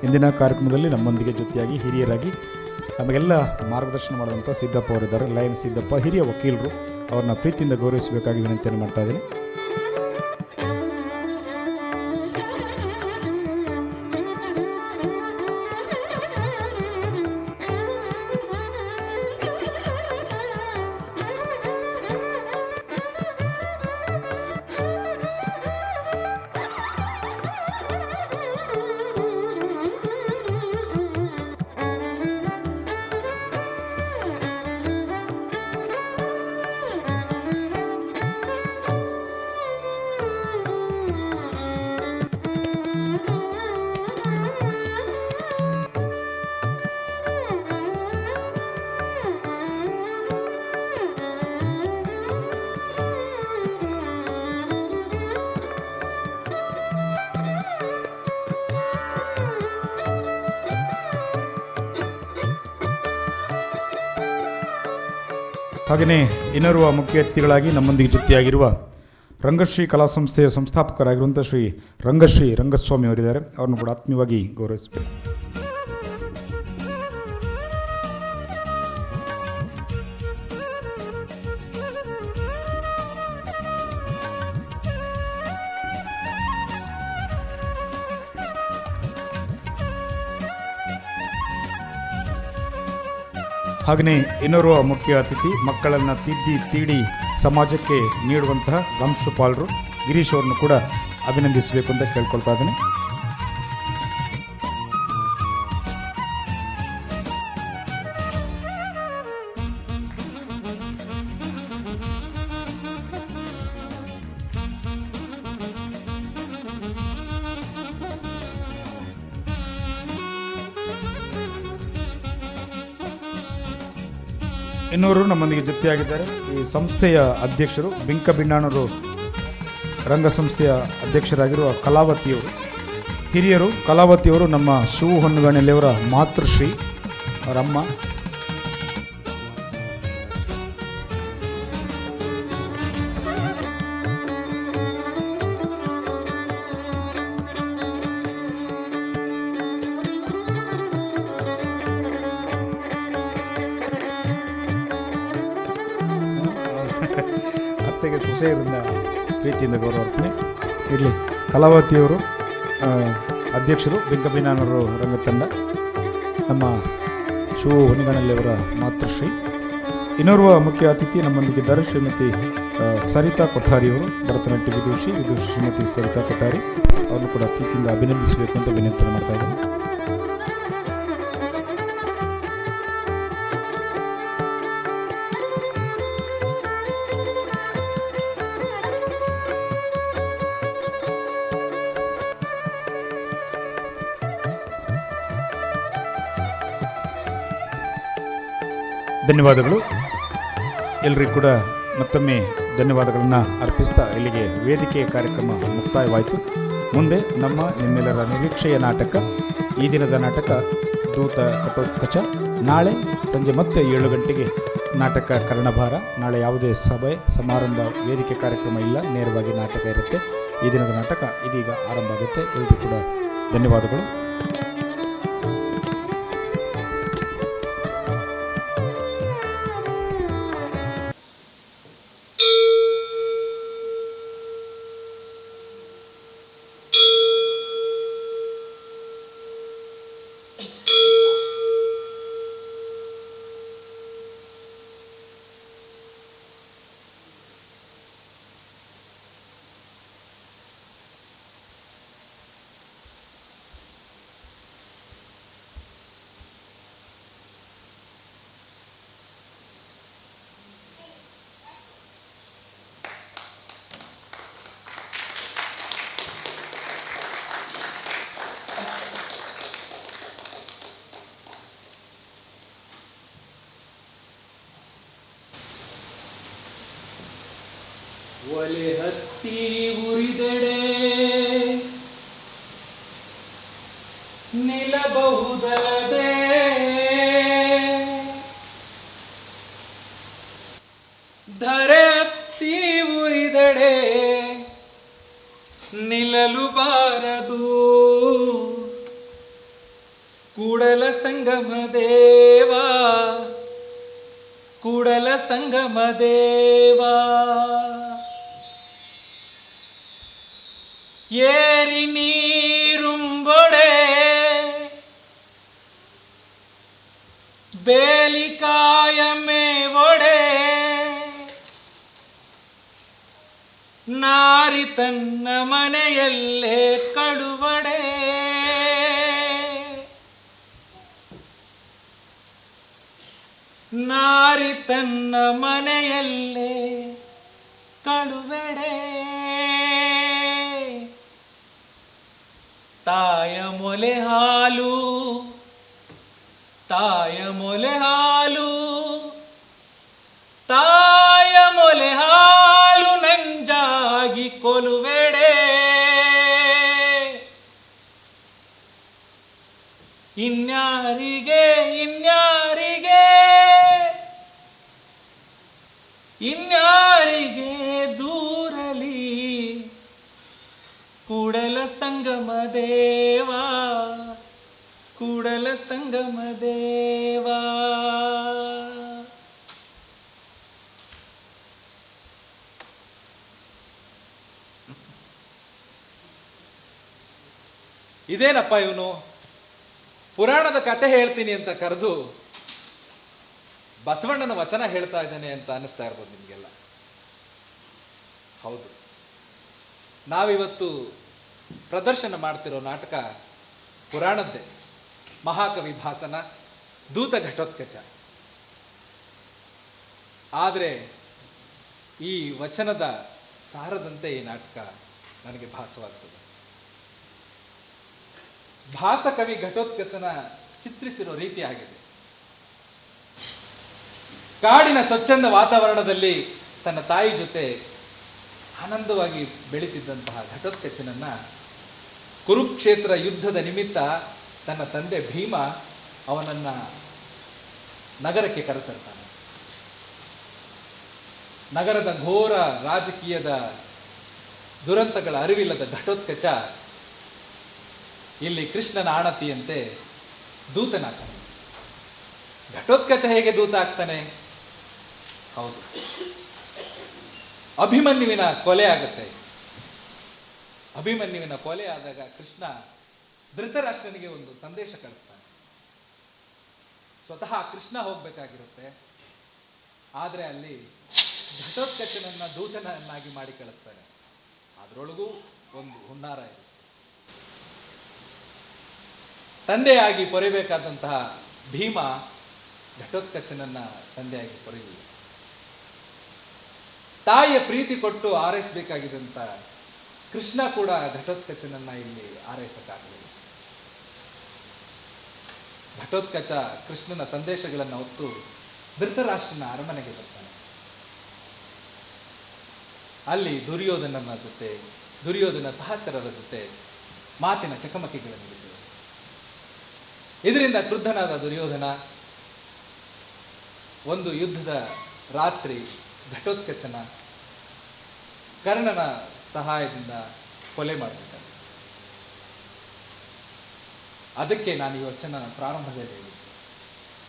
Speaker 1: ಇಂದಿನ ಕಾರ್ಯಕ್ರಮದಲ್ಲಿ ನಮ್ಮೊಂದಿಗೆ ಜೊತೆಯಾಗಿ ಹಿರಿಯರಾಗಿ ನಮಗೆಲ್ಲ ಮಾರ್ಗದರ್ಶನ ಮಾಡಿದಂಥ ಸಿದ್ದಪ್ಪ ಅವರಿದ್ದಾರೆ. ಲಯನ್ ಸಿದ್ದಪ್ಪ ಹಿರಿಯ ವಕೀಲರು, ಅವ್ರನ್ನ ಪ್ರೀತಿಯಿಂದ ಗೌರವಿಸಬೇಕಾಗಿ ವಿನಂತಿಯನ್ನು ಮಾಡ್ತಾ ಇದ್ದೀನಿ. ಹಾಗೆಯೇ ಇನ್ನೋರ್ವ ಮುಖ್ಯ ಅತಿಥಿಗಳಾಗಿ ನಮ್ಮೊಂದಿಗೆ ಜೊತೆಯಾಗಿರುವ ರಂಗಶ್ರೀ ಕಲಾ ಸಂಸ್ಥೆಯ ಸಂಸ್ಥಾಪಕರಾಗಿರುವಂಥ ಶ್ರೀ ರಂಗಶ್ರೀ ರಂಗಸ್ವಾಮಿ ಅವರಿದ್ದಾರೆ. ಅವ್ರನ್ನು ಕೂಡ ಆತ್ಮೀಯವಾಗಿ ಗೌರವಿಸಬೇಕು. ಹಾಗೆಯೇ ಇನ್ನೋರ್ವ ಮುಖ್ಯ ಅತಿಥಿ, ಮಕ್ಕಳನ್ನು ತಿದ್ದಿ ತೀಡಿ ಸಮಾಜಕ್ಕೆ ನೀಡುವಂತಹ ವಂಶಪಾಲರು ಗಿರೀಶ್ ಅವ್ರನ್ನು ಕೂಡ ಅಭಿನಂದಿಸಬೇಕು ಅಂತ ಕೇಳ್ಕೊಳ್ತಾ ಇದ್ದೀನಿ. ಇನ್ನೋರು ನಮ್ಮೊಂದಿಗೆ ಜೊತೆಯಾಗಿದ್ದಾರೆ. ಈ ಸಂಸ್ಥೆಯ ಅಧ್ಯಕ್ಷರು ಬಿಂಕ ಬಿಣ್ಣಾಣರು ರಂಗ ಸಂಸ್ಥೆಯ ಅಧ್ಯಕ್ಷರಾಗಿರುವ ಕಲಾವತಿಯವರು, ಹಿರಿಯರು. ಕಲಾವತಿಯವರು ನಮ್ಮ ಶಿವು ಹೊನ್ನಗಣಿಯವರ ಮಾತೃಶ್ರೀ, ಅವರಮ್ಮ. ಅತ್ತೆಗೆ ಸೊಸೆಯರಿಂದ ಪ್ರೀತಿಯಿಂದ ಗೌರವಾರ್ಪಣೆ ಇರಲಿ. ಕಲಾವತಿಯವರು ಅಧ್ಯಕ್ಷರು, ಬಿಂಕಬಿನಾನರು ರಂಗತಂಡ, ನಮ್ಮ ಶಿವು ಹೊನ್ನಗಣಿಯವರ ಮಾತೃಶ್ರೀ. ಇನ್ನೋರ್ವ ಮುಖ್ಯ ಅತಿಥಿ ನಮ್ಮೊಂದಿಗಿದ್ದಾರೆ ಶ್ರೀಮತಿ ಸರಿತಾ ಕೊಠಾರಿಯವರು, ಭರತನಾಟ್ಯ ವಿದೂಷಿ ಶ್ರೀಮತಿ ಸರಿತಾ ಕೊಠಾರಿ. ಅವ್ರನ್ನು ಕೂಡ ಪ್ರೀತಿಯಿಂದ ಅಭಿನಂದಿಸಬೇಕು ಅಂತ ವಿನಂತಿ ಮಾಡ್ತಾ ಇದ್ದೀನಿ. ಧನ್ಯವಾದಗಳು. ಎಲ್ಲರಿಗೂ ಕೂಡ ಮತ್ತೊಮ್ಮೆ ಧನ್ಯವಾದಗಳನ್ನು ಅರ್ಪಿಸ್ತಾ ಇಲ್ಲಿಗೆ ವೇದಿಕೆಯ ಕಾರ್ಯಕ್ರಮ ಮುಕ್ತಾಯವಾಯಿತು. ಮುಂದೆ ನಿಮ್ಮೆಲ್ಲರ ನಿರೀಕ್ಷೆಯ ನಾಟಕ, ಈ ದಿನದ ನಾಟಕ ದೂತ ಕಟೋತ್ಕಚ. ನಾಳೆ ಸಂಜೆ ಮತ್ತೆ 7 ಗಂಟೆಗೆ ನಾಟಕ ಕರ್ಣಭಾರ. ನಾಳೆ ಯಾವುದೇ ಸಭೆ ಸಮಾರಂಭ ವೇದಿಕೆ ಕಾರ್ಯಕ್ರಮ ಇಲ್ಲ, ನೇರವಾಗಿ ನಾಟಕ ಇರುತ್ತೆ. ಈ ದಿನದ ನಾಟಕ ಇದೀಗ ಆರಂಭ ಆಗುತ್ತೆ. ಎಲ್ಲರಿಗೂ ಕೂಡ ಧನ್ಯವಾದಗಳು.
Speaker 6: ಒಲೆ ಹತ್ತಿ ಉರಿದೆಡೆ ನಿಲ್ಲಬಹುದಲ್ಲದೆ ಧರೆ ಹತ್ತಿ ಉರಿದೆಡೆ ನಿಲ್ಲಲು ಬಾರದು ಕೂಡಲ ಕೂಡಲ ಸಂಗಮ ದೇವಾ, ಕೂಡಲ ಸಂಗಮ ದೇವಾ. ಏರಿ ನೀರುಂಬೊಡೆ ಬೇಲಿಕಾಯ ಮೇವೊಡೆ, ನಾರಿ ತನ್ನ ಮನೆಯಲ್ಲೇ ಕಳುವಡೆ. ನಾರಿ ತನ್ನ ಮನೆಯಲ್ಲೇ ಕಳುವೆಡೆ. ತಾಯ ಮೊಲೆ ಹಾಲು, ತಾಯ ಮೊಲೆ ಹಾಲು, ತಾಯ ಮೊಲೆ ಹಾಲು ನಂಜಾಗಿ ಕೊಲುವೆಡೆ. ಇನ್ಯಾರಿಗೆ ಇನ್ಯಾರಿಗೆ ಇನ್ಯಾರಿಗೆ ದೂರಲಿ ಕೂಡಲ ಸಂಗಮ ದೇವಾ, ಕೂಡಲ ಸಂಗಮ ದೇವಾ. ಇದೇನಪ್ಪ ಇವನು ಪುರಾಣದ ಕತೆ ಹೇಳ್ತೀನಿ ಅಂತ ಕರೆದು ಬಸವಣ್ಣನ ವಚನ ಹೇಳ್ತಾ ಇದ್ದಾನೆ ಅಂತ ಅನಿಸ್ತಾ ಇರ್ಬೋದು ನಿಮಗೆಲ್ಲ. ಹೌದು, ನಾವಿವತ್ತು ಪ್ರದರ್ಶನ ಮಾಡ್ತಿರೋ ನಾಟಕ ಪುರಾಣದ್ದೇ. ಮಹಾಕವಿ ಭಾಸನ, ದೂತ ಘಟೋತ್ಕಚ. ಆದರೆ ಈ ವಚನದ ಸಾರದಂತೆ ಈ ನಾಟಕ ನನಗೆ ಭಾಸವಾಗ್ತದೆ. ಭಾಸಕವಿ ಘಟೋತ್ಕಚನ ಚಿತ್ರಿಸಿರೋ ರೀತಿ ಆಗಿದೆ. ಕಾಡಿನ ಸ್ವಚ್ಛಂದ ವಾತಾವರಣದಲ್ಲಿ ತನ್ನ ತಾಯಿ ಜೊತೆ ಆನಂದವಾಗಿ ಬೆಳೀತಿದ್ದಂತಹ ಘಟೋತ್ಕಚನನ್ನ ಕುರುಕ್ಷೇತ್ರ ಯುದ್ಧದ ನಿಮಿತ್ತ ತನ್ನ ತಂದೆ ಭೀಮ ಅವನನ್ನ ನಗರಕ್ಕೆ ಕರೆತರ್ತಾನೆ. ನಗರದ ಘೋರ ರಾಜಕೀಯದ ದುರಂತಗಳ ಅರಿವಿಲ್ಲದ ಘಟೋತ್ಕಚ ಇಲ್ಲಿ ಕೃಷ್ಣನ ಆಣತಿಯಂತೆ ದೂತನಾಗ್ತಾನೆ. ಘಟೋತ್ಕಚ ಹೇಗೆ ದೂತ ಆಗ್ತಾನೆ? ಹೌದು, ಅಭಿಮನ್ಯುವಿನ ಕೊಲೆ ಆಗುತ್ತೆ. ಅಭಿಮನ್ಯುವಿನ ಕೊಲೆ ಆದಾಗ ಕೃಷ್ಣ ಧೃತರಾಷ್ಟ್ರನಿಗೆ ಒಂದು ಸಂದೇಶ ಕಳಿಸ್ತಾನೆ. ಸ್ವತಃ ಕೃಷ್ಣ ಹೋಗ್ಬೇಕಾಗಿರುತ್ತೆ, ಆದರೆ ಅಲ್ಲಿ ಘಟೋತ್ಕಚನನ್ನ ದೂತನನ್ನಾಗಿ ಮಾಡಿ ಕಳಿಸ್ತಾನೆ. ಅದರೊಳಗೂ ಒಂದು ಹುನ್ನಾರ ಇದೆ. ತಂದೆಯಾಗಿ ಪೊರೆಬೇಕಾದಂತಹ ಭೀಮ ಘಟೋತ್ಕಚನನ್ನ ತಂದೆಯಾಗಿ ಪೊರೆಯಿಲ್ಲ. ತಾಯಿಯ ಪ್ರೀತಿ ಕೊಟ್ಟು ಆರೈಸಬೇಕಾಗಿದ್ದಂಥ ಕೃಷ್ಣ ಕೂಡ ಘಟೋತ್ಕಚನನ್ನ ಇಲ್ಲಿ ಆರೈಸಕ್ಕಾಗಲಿಲ್ಲ. ಘಟೋತ್ಕಚ ಕೃಷ್ಣನ ಸಂದೇಶಗಳನ್ನು ಹೊತ್ತು ಧೃತರಾಷ್ಟ್ರನ ಅರಮನೆಗೆ ಬರ್ತಾನೆ. ಅಲ್ಲಿ ದುರ್ಯೋಧನ ಸಹಚರರ ಜೊತೆ ಮಾತಿನ ಚಕಮಕಿಗಳು ನಡೆದಿವೆ. ಇದರಿಂದ ಕ್ರುದ್ಧನಾದ ದುರ್ಯೋಧನ ಒಂದು ಯುದ್ಧದ ರಾತ್ರಿ ಘಟೋತ್ಕಚನ ಕರ್ಣನ ಸಹಾಯದಿಂದ ಕೊಲೆ ಮಾಡಿಬಿಟ್ಟಾನೆ. ಅದಕ್ಕೆ ನಾನು ಈ ವಚನ ಪ್ರಾರಂಭದಲ್ಲಿ ಹೇಳಿದ್ದೆ,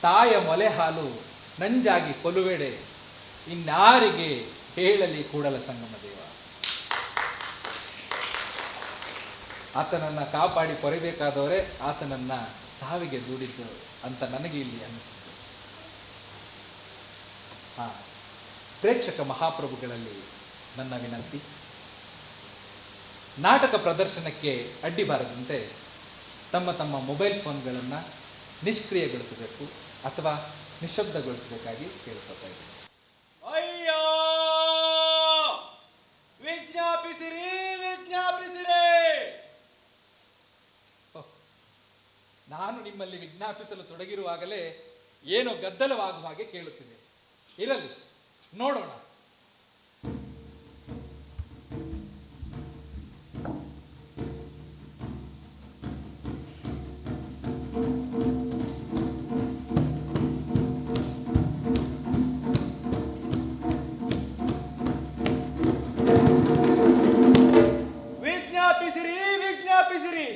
Speaker 6: ತಾಯ ಮೊಲೆ ಹಾಲು ನಂಜಾಗಿ ಕೊಲುವೆಡೆ, ಇನ್ನಾರಿಗೆ ಹೇಳಲಿ ಕೂಡಲ ಸಂಗಮ ದೇವ. ಆತನನ್ನ ಕಾಪಾಡಿ ಕೊರೆಯಬೇಕಾದವರೇ ಆತನನ್ನ ಸಾವಿಗೆ ದೂಡಿದ್ದು ಅಂತ ನನಗೆ ಇಲ್ಲಿ ಅನ್ನಿಸಿತು. ಪ್ರೇಕ್ಷಕ ಮಹಾಪ್ರಭುಗಳಲ್ಲಿ ನನ್ನ ವಿನಂತಿ, ನಾಟಕ ಪ್ರದರ್ಶನಕ್ಕೆ ಅಡ್ಡಿ ಬಾರದಂತೆ ತಮ್ಮ ತಮ್ಮ ಮೊಬೈಲ್ ಫೋನ್ಗಳನ್ನು ನಿಷ್ಕ್ರಿಯಗೊಳಿಸಬೇಕು ಅಥವಾ ನಿಶಬ್ದಗೊಳಿಸಬೇಕಾಗಿ ಕೇಳ್ಕೊತಾ ಇದ್ದೀನಿ.
Speaker 7: ಅಯ್ಯೋ, ವಿಜ್ಞಾಪಿಸಿರಿ ವಿಜ್ಞಾಪಿಸಿರಿ.
Speaker 6: ನಾನು ನಿಮ್ಮಲ್ಲಿ ವಿಜ್ಞಾಪಿಸಲು ತೊಡಗಿರುವಾಗಲೇ ಏನೋ ಗದ್ದಲವಾಗುವ ಹಾಗೆ ಕೇಳುತ್ತಿದೆ. ಇರಲಿ, ನೋಡೋಣ.
Speaker 7: ವಿಜ್ಞಾಪಿಸಿರಿ ವಿಜ್ಞಾಪಿಸಿರಿ.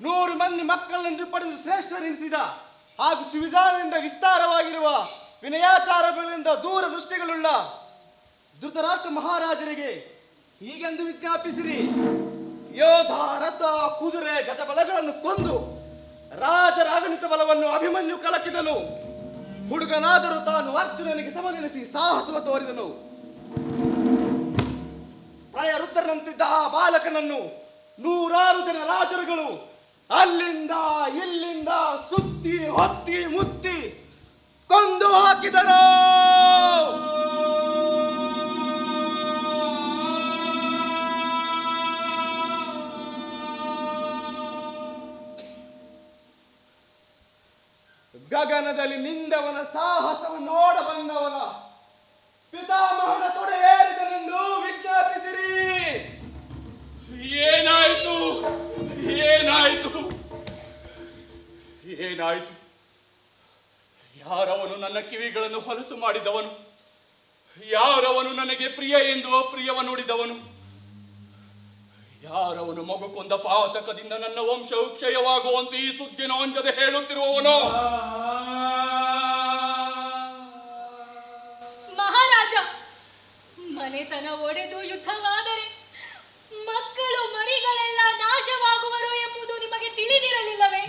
Speaker 7: 100 ಮಂದಿ ಮಕ್ಕಳನ್ನು ಪಡೆದು ಶ್ರೇಷ್ಠರೆನಿಸಿದ ಹಾಗೂ ಸುವಿಧಾನದಿಂದ ವಿಸ್ತಾರವಾಗಿರುವ ವಿನಯಾಚಾರಗಳಿಂದ ದೂರದೃಷ್ಟಿಗಳುಳ್ಳ ಧೃತರಾಷ್ಟ್ರ ಮಹಾರಾಜರಿಗೆ ಹೀಗೆಂದು ವಿಜ್ಞಾಪಿಸಿರಿ. ಯೋಧ, ರಥ, ಕುದುರೆ, ಗಜಬಲಗಳನ್ನು ಕೊಂದು ರಾಜರ ಅಗಣಿತ ಬಲವನ್ನು ಅಭಿಮನ್ಯು ಕಲಕಿದನು. ಹುಡುಗನಾದರೂ ತಾನು ಅರ್ಜುನನಿಗೆ ಸಮನೆನಿಸಿ ಸಾಹಸವ ತೋರಿದನು. ಪ್ರಯರುದ್ರನಂತಿದ್ದ ಆ ಬಾಲಕನನ್ನು 100 ಜನ ರಾಜರುಗಳು ಅಲ್ಲಿಂದ ಇಲ್ಲಿಂದ ಸುತ್ತಿ ಹೊತ್ತಿ ಮುತ್ತಿ ಕೊಂದು ಹಾಕಿದರು. ಗಗನದಲ್ಲಿ ನಿಂದವನ ಸಾಹಸವನ್ನು ನೋಡ ಬಂದವನ ಪಿತಾಮಹನ ತೊಡೆ ಏರಿದನೆಂದು ವಿಜ್ಞಾಪಿಸಿರಿ.
Speaker 8: ಏನಾಯ್ತು ಏನಾಯ್ತು ಏನಾಯ್ತು? ಯಾರವನು ನನ್ನ ಕಿವಿಗಳನ್ನು ಹೊಲಸು ಮಾಡಿದವನು? ಯಾರವನು ನನಗೆ ಪ್ರಿಯ ಎಂದು ಅಪ್ರಿಯವ ನುಡಿದವನು? ಯಾರವನು ಮಗು ಕೊಂದ ಪಾತಕದಿಂದ ನನ್ನ ವಂಶವು ಕ್ಷಯವಾಗುವಂತೆ ಈ ಸುದ್ದಿನ ಅಂಜದೆ ಹೇಳುತ್ತಿರುವವನು?
Speaker 9: ಮಹಾರಾಜ, ಮನೆತನ ಒಡೆದು ಯುದ್ಧವಾದರೆ ಮಕ್ಕಳು ಮರಿಗಳೆಲ್ಲ ನಾಶವಾಗುವರು ಎಂಬುದು ನಿಮಗೆ ತಿಳಿದಿರಲಿಲ್ಲವೇ?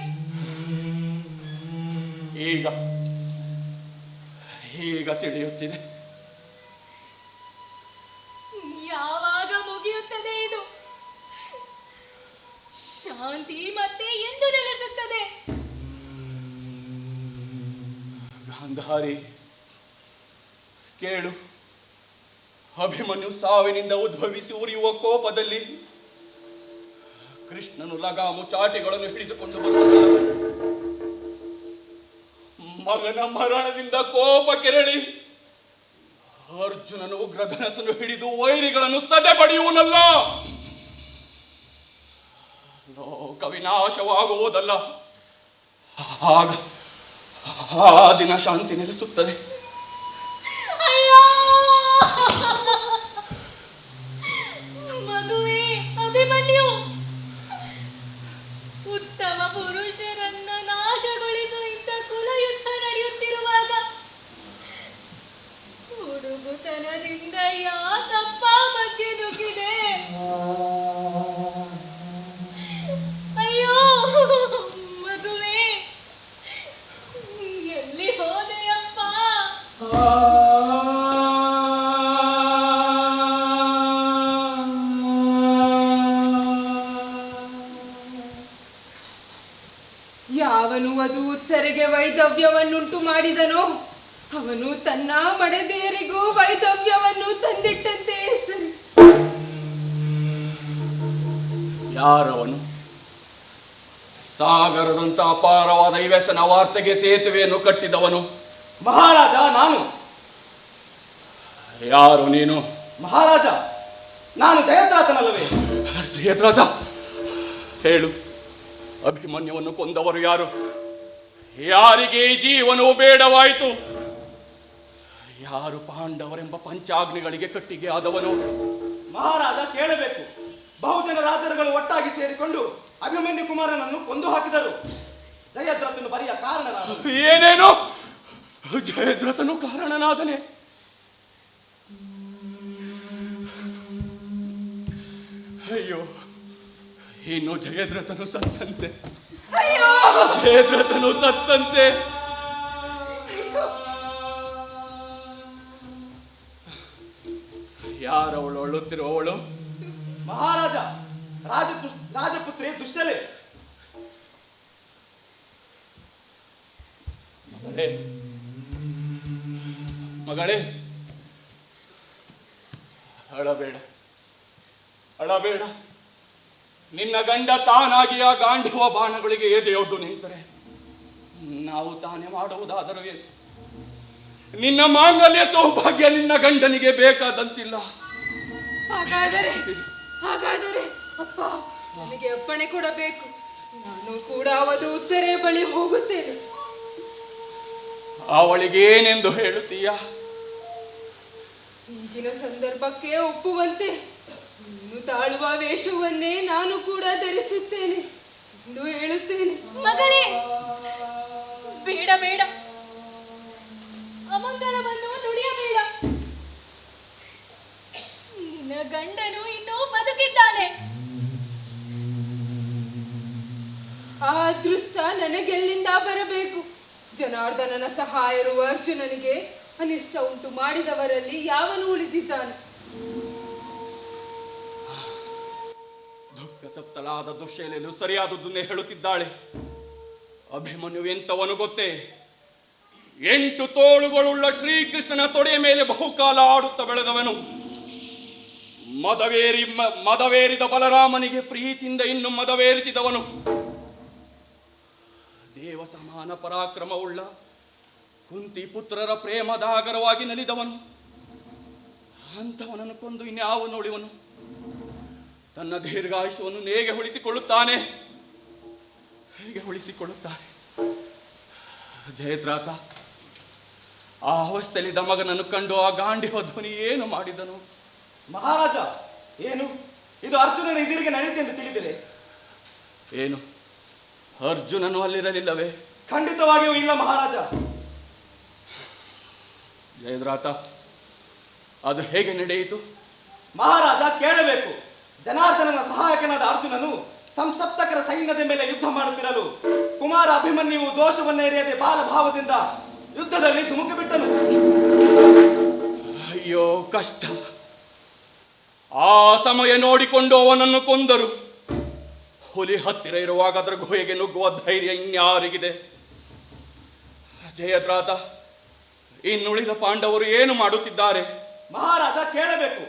Speaker 8: ಈಗ ತಿಳಿಯುತ್ತಿದೆ.
Speaker 9: ಯಾವಾಗ ಮುಗಿಯುತ್ತದೆ ಇದು? ಶಾಂತಿ ಮತ್ತೆ ಎಂದು ನೆಲೆಸುತ್ತದೆ?
Speaker 8: ಗಾಂಧಾರಿ, ಕೇಳು. ಅಭಿಮನ್ಯು ಸಾವಿನಿಂದ ಉದ್ಭವಿಸಿ ಉರಿಯುವ ಕೋಪದಲ್ಲಿ ಕೃಷ್ಣನು ಲಗಾಮು ಚಾಟಿಗಳನ್ನು ಹಿಡಿದುಕೊಂಡು ಬಂದ. ಮಗನ ಮರಣದಿಂದ ಕೋಪ ಕೆರಳಿ ಅರ್ಜುನನು ಉಗ್ರಧನಸನ್ನು ಹಿಡಿದು ವೈರಿಗಳನ್ನು ಸದೆ ಪಡೆಯುವನಲ್ಲ. ಲೋಕ ವಿನಾಶವಾಗುವುದಲ್ಲ. ಆಗ ಆ ದಿನ ಶಾಂತಿ ನೆಲೆಸುತ್ತದೆ.
Speaker 9: ಅಯ್ಯೋ ಮಗುವೇ ಅಭಿಮನ್ಯು, ಉತ್ತಮ ಪುರುಷರನ್ನ ನಾಶಗೊಳಿಸುವ ಇಂಥ ಕುಲಯುದ್ಧ ನಡೆಯುತ್ತಿರುವಾಗ ಹುಡುಗುತನದಿಂದ ಯಾಕಪ್ಪ ಮಧ್ಯೆ ನುಗ್ಗಿದೆ? ಅಯ್ಯೋ ಮಗುವೇ, ಎಲ್ಲಿ ಹೋದೆಯಪ್ಪ?
Speaker 10: ಯಾವನು ಅದು ಉತ್ತರೆಗೆ ವೈದವ್ಯವನ್ನುಂಟು ಮಾಡಿದನೋ ಅವನು ತನ್ನ ಮಡದಿಯರಿಗೂ ವೈದವ್ಯವನ್ನು ತಂದಿಟ್ಟಂತೆ ಸರಿ.
Speaker 8: ಯಾರವನು? ಸಾಗರದಂತ ಅಪಾರವಾದ ಈ ವ್ಯಸನ ವಾರ್ತೆಗೆ ಸೇತುವೆಯನ್ನು ಕಟ್ಟಿದವನು
Speaker 7: ಮಹಾರಾಜ ನಾನು.
Speaker 8: ಯಾರು ನೀನು?
Speaker 7: ಮಹಾರಾಜ, ನಾನು ಜಯದ್ರಥನಲ್ಲವೇ?
Speaker 8: ಜಯದ್ರಥ, ಹೇಳು. ಅಭಿಮನ್ಯುವನ್ನು ಕೊಂದವರು ಯಾರು? ಯಾರಿಗೆ ಈ ಜೀವನವು ಬೇಡವಾಯಿತು? ಯಾರು ಪಾಂಡವರೆಂಬ ಪಂಚಾಗ್ನಿಗಳಿಗೆ ಕಟ್ಟಿಗೆ ಆದವನು?
Speaker 7: ಮಹಾರಾಜ ಕೇಳಬೇಕು. ಬಹುಜನ ರಾಜರುಗಳು ಒಟ್ಟಾಗಿ ಸೇರಿಕೊಂಡು ಅಭಿಮನ್ಯು ಕುಮಾರನನ್ನು ಕೊಂದು ಹಾಕಿದರು. ಜಯದ್ರಥನು ಬರಿಯ ಕಾರಣನಾದ.
Speaker 8: ಏನೇನು? ಜಯದ್ರಥನು ಕಾರಣನಾದನೆ? ಅಯ್ಯೋ, ಇನ್ನು ಜಯದ್ರಥನು ಸತ್ತಂತೆ. ಜಯದ್ರಥನು ಸತ್ತಂತೆ. ಯಾರವಳು ಅಳುತ್ತಿರುವವಳು?
Speaker 7: ಮಹಾರಾಜ, ರಾಜಪುತ್ರಿ ದುಶ್ಯಲೆ.
Speaker 8: ಮಗಳೇ, ಮಗಳೇ, ಅಳಬೇಡ, ಅಳಬೇಡ. ನಿನ್ನ ಗಂಡ ತಾನಾಗಿ ಆ ಗಾಂಡಿವ ಬಾಣಗಳಿಗೆ ಎದೆಯೊಡ್ಡು ನಿಂತರೆ ನಾವು ತಾನೇ ಮಾಡುವುದಾದರೂ ಏನು? ನಿನ್ನ ಮಾಂಗಲ್ಯ ಸೌಭಾಗ್ಯ ನಿನ್ನ ಗಂಡನಿಗೆ ಬೇಕಾದಂತಿಲ್ಲ.
Speaker 10: ಹಾಗಾದರೆ ಅಪ್ಪ ನನಗೆ ಅಪ್ಪಣೆ ಕೊಡಬೇಕು. ನಾನು ಕೂಡ ಅವದು ಉತ್ತರೆ ಬಳಿ ಹೋಗುತ್ತೇನೆ.
Speaker 8: ಅವಳಿಗೇನೆಂದು ಹೇಳುತ್ತೀಯ?
Speaker 10: ಈಗಿನ ಸಂದರ್ಭಕ್ಕೆ ಒಪ್ಪುವಂತೆ ನೀನು ತಾಳುವ ವೇಷವನ್ನೇ ನಾನು ಕೂಡ ಧರಿಸುತ್ತೇನೆ ಎಂದು ಹೇಳುತ್ತೇನೆ.
Speaker 9: ಮಗಳೇ, ಬೇಡ ಮಾಡಬೇಡ, ಅಮಂಗಲವನ್ನು ನುಡಿಯಬೇಡ. ನಿನ್ನ ಗಂಡನು ಇನ್ನೂ ಬದುಕಿದ್ದಾನೆ.
Speaker 10: ಆ ಅದೃಷ್ಟ ನನಗೆಲ್ಲಿಂದ ಬರಬೇಕು? ಜನಾರ್ದನನ ಸಹಾಯರು ಅರ್ಜುನನಿಗೆ ಅನಿಷ್ಟ ಉಂಟು ಮಾಡಿದವರಲ್ಲಿ ಯಾವನು ಉಳಿದಿದ್ದಾನೆ?
Speaker 8: ದುಃಖ ತಪ್ತಳಾದ ದುಶ್ಶೀಲೆಯು ಸರಿಯಾದದ್ದನ್ನೇ ಹೇಳುತ್ತಿದ್ದಾಳೆ. ಅಭಿಮನ್ಯು ಎಂತವನು ಗೊತ್ತೇ? 8 ತೋಳುಗಳುಳ್ಳ ಶ್ರೀಕೃಷ್ಣನ ತೊಡೆಯ ಮೇಲೆ ಬಹುಕಾಲ ಆಡುತ್ತಾ ಬೆಳೆದವನು. ಮದವೇರಿದ ಬಲರಾಮನಿಗೆ ಪ್ರೀತಿಯಿಂದ ಇನ್ನು ಮದವೇರಿಸಿದವನು. ದೇವ ಸಮಾನ ಪರಾಕ್ರಮವುಳ್ಳ ಕುಂತಿ ಪುತ್ರರ ಪ್ರೇಮದಾಗರವಾಗಿ ನಲಿದವನು. ಅಂಥವನನ್ನು ಕೊಂದು ಇನ್ಯಾವನು ಉಳಿವನು? ತನ್ನ ದೀರ್ಘಾಯುಷ್ಯವನ್ನು ಹೇಗೆ ಉಳಿಸಿಕೊಳ್ಳುತ್ತಾನೆ? ಹೇಗೆ ಉಳಿಸಿಕೊಳ್ಳುತ್ತಾನೆ? ಜಯದ್ರಾತ ಆ ಅವಸ್ಥೆಯಲ್ಲಿದ್ದ ಮಗನನ್ನು ಕಂಡು ಆ ಗಾಂಡಿವ ಧ್ವನಿ ಏನು ಮಾಡಿದನು?
Speaker 7: ಮಹಾರಾಜ, ಏನು ಇದು ಅರ್ಜುನನ ಎದುರಿಗೆ ನಡೆಯುತ್ತೆ ಎಂದು ತಿಳಿದಿದೆ?
Speaker 8: ಏನು ಅರ್ಜುನನು ಅಲ್ಲಿರಲಿಲ್ಲವೇ?
Speaker 7: ಖಂಡಿತವಾಗಿಯೂ ಇಲ್ಲ ಮಹಾರಾಜ.
Speaker 8: ಜಯದ್ರಾತ, ಅದು ಹೇಗೆ ನಡೆಯಿತು?
Speaker 7: ಮಹಾರಾಜ ಕೇಳಬೇಕು. ಜನಾರ್ದನನ ಸಹಾಯಕನಾದ ಅರ್ಜುನನು ಸಂಸಪ್ತಕರ ಸೈನ್ಯದ ಮೇಲೆ ಯುದ್ಧ ಮಾಡುತ್ತಿರಲು ಕುಮಾರ ಅಭಿಮನ್ಯುವು ದೋಷವನ್ನೆರೆಯದೆ ಬಾಲಭಾವದಿಂದ ಯುದ್ಧದಲ್ಲಿ ಧುಮುಕಿ ಬಿಟ್ಟನು.
Speaker 8: ಅಯ್ಯೋ ಕಷ್ಟ! ಆ ಸಮಯ ನೋಡಿಕೊಂಡು ಅವನನ್ನು ಕೊಂದರು. ಹುಲಿ ಹತ್ತಿರ ಇರುವಾಗ ಅದರ ಗುಹೆಗೆ ನುಗ್ಗುವ ಧೈರ್ಯ ಇನ್ಯಾರಿಗಿದೆ? ಜಯದ್ರಾತ, ಇನ್ನುಳಿದ ಪಾಂಡವರು ಏನು ಮಾಡುತ್ತಿದ್ದಾರೆ?
Speaker 7: ಮಹಾರಾಜ ಕೇಳಬೇಕು.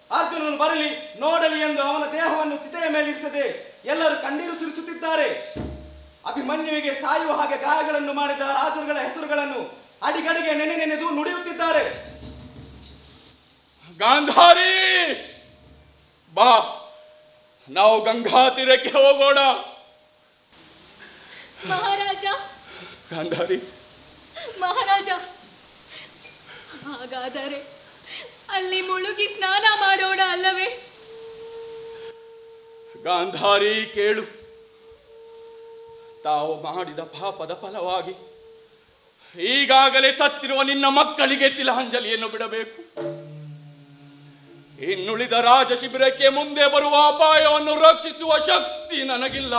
Speaker 7: ಅರ್ಜುನನು ಬರಲಿ ನೋಡಲಿ ಎಂದು ಅವನ ದೇಹವನ್ನು ಚಿತೆಯ ಮೇಲಿರಿಸದೆ ಎಲ್ಲರೂ ಕಣ್ಣೀರು ಸುರಿಸುತ್ತಿದ್ದಾರೆ. ಅಭಿಮನ್ಯುವಿಗೆ ಸಾಯುವ ಹಾಗೆ ಗಾಯಗಳನ್ನು ಮಾಡಿದ ರಾಜರುಗಳ ಹೆಸರುಗಳನ್ನು ಅಡಿಗಡಿಗೆ ನೆನೆದು ನುಡಿಯುತ್ತಿದ್ದಾರೆ.
Speaker 8: ಗಾಂಧಾರಿ, ಬಾ, ನಾವು ಗಂಗಾ ತೀರಕ್ಕೆ ಹೋಗೋಣ.
Speaker 9: ಮಹಾರಾಜ,
Speaker 8: ಗಾಂಧಾರಿ,
Speaker 9: ಮಹಾರಾಜ, ಹಾಗಾದರೆ ಅಲ್ಲಿ ಮುಳುಗಿ ಸ್ನಾನ ಮಾಡೋಣ ಅಲ್ಲವೇ?
Speaker 8: ಗಾಂಧಾರಿ ಕೇಳು. ತಾವು ಮಾಡಿದ ಪಾಪದ ಫಲವಾಗಿ ಈಗಾಗಲೇ ಸತ್ತಿರುವ ನಿನ್ನ ಮಕ್ಕಳಿಗೆ ತಿಲಾಂಜಲಿಯನ್ನು ಬಿಡಬೇಕು. ಇನ್ನುಳಿದ ರಾಜ ಶಿಬಿರಕ್ಕೆ ಮುಂದೆ ಬರುವ ಅಪಾಯವನ್ನು ರಕ್ಷಿಸುವ ಶಕ್ತಿ ನನಗಿಲ್ಲ.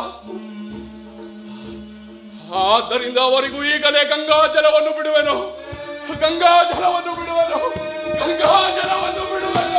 Speaker 8: ಆದ್ದರಿಂದ ಅವರಿಗೂ ಈಗಲೇ ಗಂಗಾಜಲವನ್ನು ಬಿಡುವೆನು, ಗಂಗಾಜಲವನ್ನು ಬಿಡುವೆನು, ಗಂಗಾಜಲವನ್ನು ಬಿಡುವೆನು.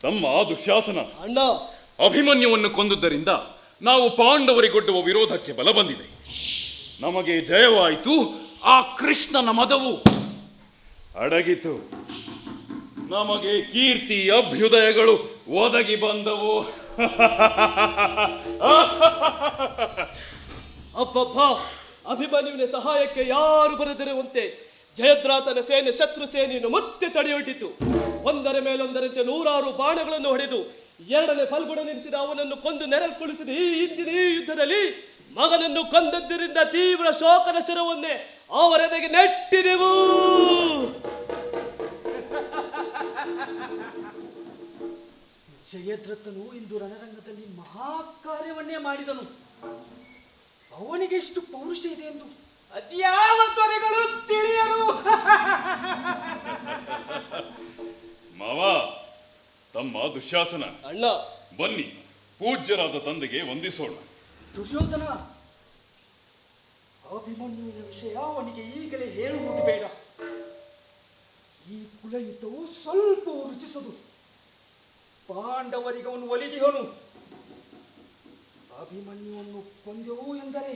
Speaker 11: ತಮ್ಮ ದುಶ್ಯಾಸನ,
Speaker 7: ಅಣ್ಣ,
Speaker 11: ಅಭಿಮನ್ಯುವನ್ನು ಕೊಂದುದರಿಂದ ನಾವು ಪಾಂಡವರಿಗೊಡ್ಡುವ ವಿರೋಧಕ್ಕೆ ಬಲ ಬಂದಿದೆ. ನಮಗೆ ಜಯವಾಯಿತು. ಆ ಕೃಷ್ಣನ ಮದವು ಅಡಗಿತು. ನಮಗೆ ಕೀರ್ತಿ ಅಭ್ಯುದಯಗಳು ಒದಗಿ ಬಂದವು.
Speaker 7: ಅಬ್ಬಬ್ಬ, ಅಭಿಮನ್ಯುವಿನ ಸಹಾಯಕ್ಕೆ ಯಾರು ಬರದಿರುವಂತೆ ಜಯದ್ರಾತನ ಸೇನೆ ಶತ್ರು ಸೇನೆಯನ್ನು ಮತ್ತೆ ತಡೆಯೊಡ್ಡಿತು. ಒಂದರ ಮೇಲೊಂದರಂತೆ 100 ಬಾಣಗಳನ್ನು ಹೊಡೆದು 2ನೇ ಫಲ್ಗುಣ ನೆನೆಸಿದ ಅವನನ್ನು ಕೊಂದು ನೆರಳುಗೊಳಿಸಿದ ಈ ಹಿಂದಿನ ಈ ಯುದ್ಧದಲ್ಲಿ ಮಗನನ್ನು ಕೊಂದದ್ದರಿಂದ ತೀವ್ರ ಶೋಕದ ಶಿರವನ್ನೇ ಅವರೆಡೆಗೆ ನೆಟ್ಟಿದೆವು.
Speaker 12: ಜಯದ್ರಥನು ಇಂದು ರಣರಂಗದಲ್ಲಿ ಮಹಾಕಾರ್ಯವನ್ನೇ ಮಾಡಿದನು. ಅವನಿಗೆ ಎಷ್ಟು ಪೌರುಷ ಇದೆ ಎಂದು ಅದ್ಯಾವ ದೊರೆಗಳು ತಿಳಿಯರು.
Speaker 11: ಮಾವ, ತಮ್ಮ ದುಶ್ಯಾಸನ,
Speaker 7: ಅಣ್ಣ,
Speaker 11: ಬನ್ನಿ ಪೂಜ್ಯರಾದ ತಂದೆಗೆ ವಂದಿಸೋಣ.
Speaker 12: ದುರ್ಯೋಧನ, ಅಭಿಮನ್ಯುವಿನ ವಿಷಯ ಅವನಿಗೆ ಈಗಲೇ ಹೇಳುವುದು ಬೇಡ. ಈ ಕುಲಯುದ್ಧವು ಸ್ವಲ್ಪವೂ ರುಚಿಸದು. ಪಾಂಡವರಿಗೆ ಅವನು ಒಲಿದಿಹನು. ಅಭಿಮನ್ಯುವನ್ನು ಕೊಂದೆವು ಎಂದರೆ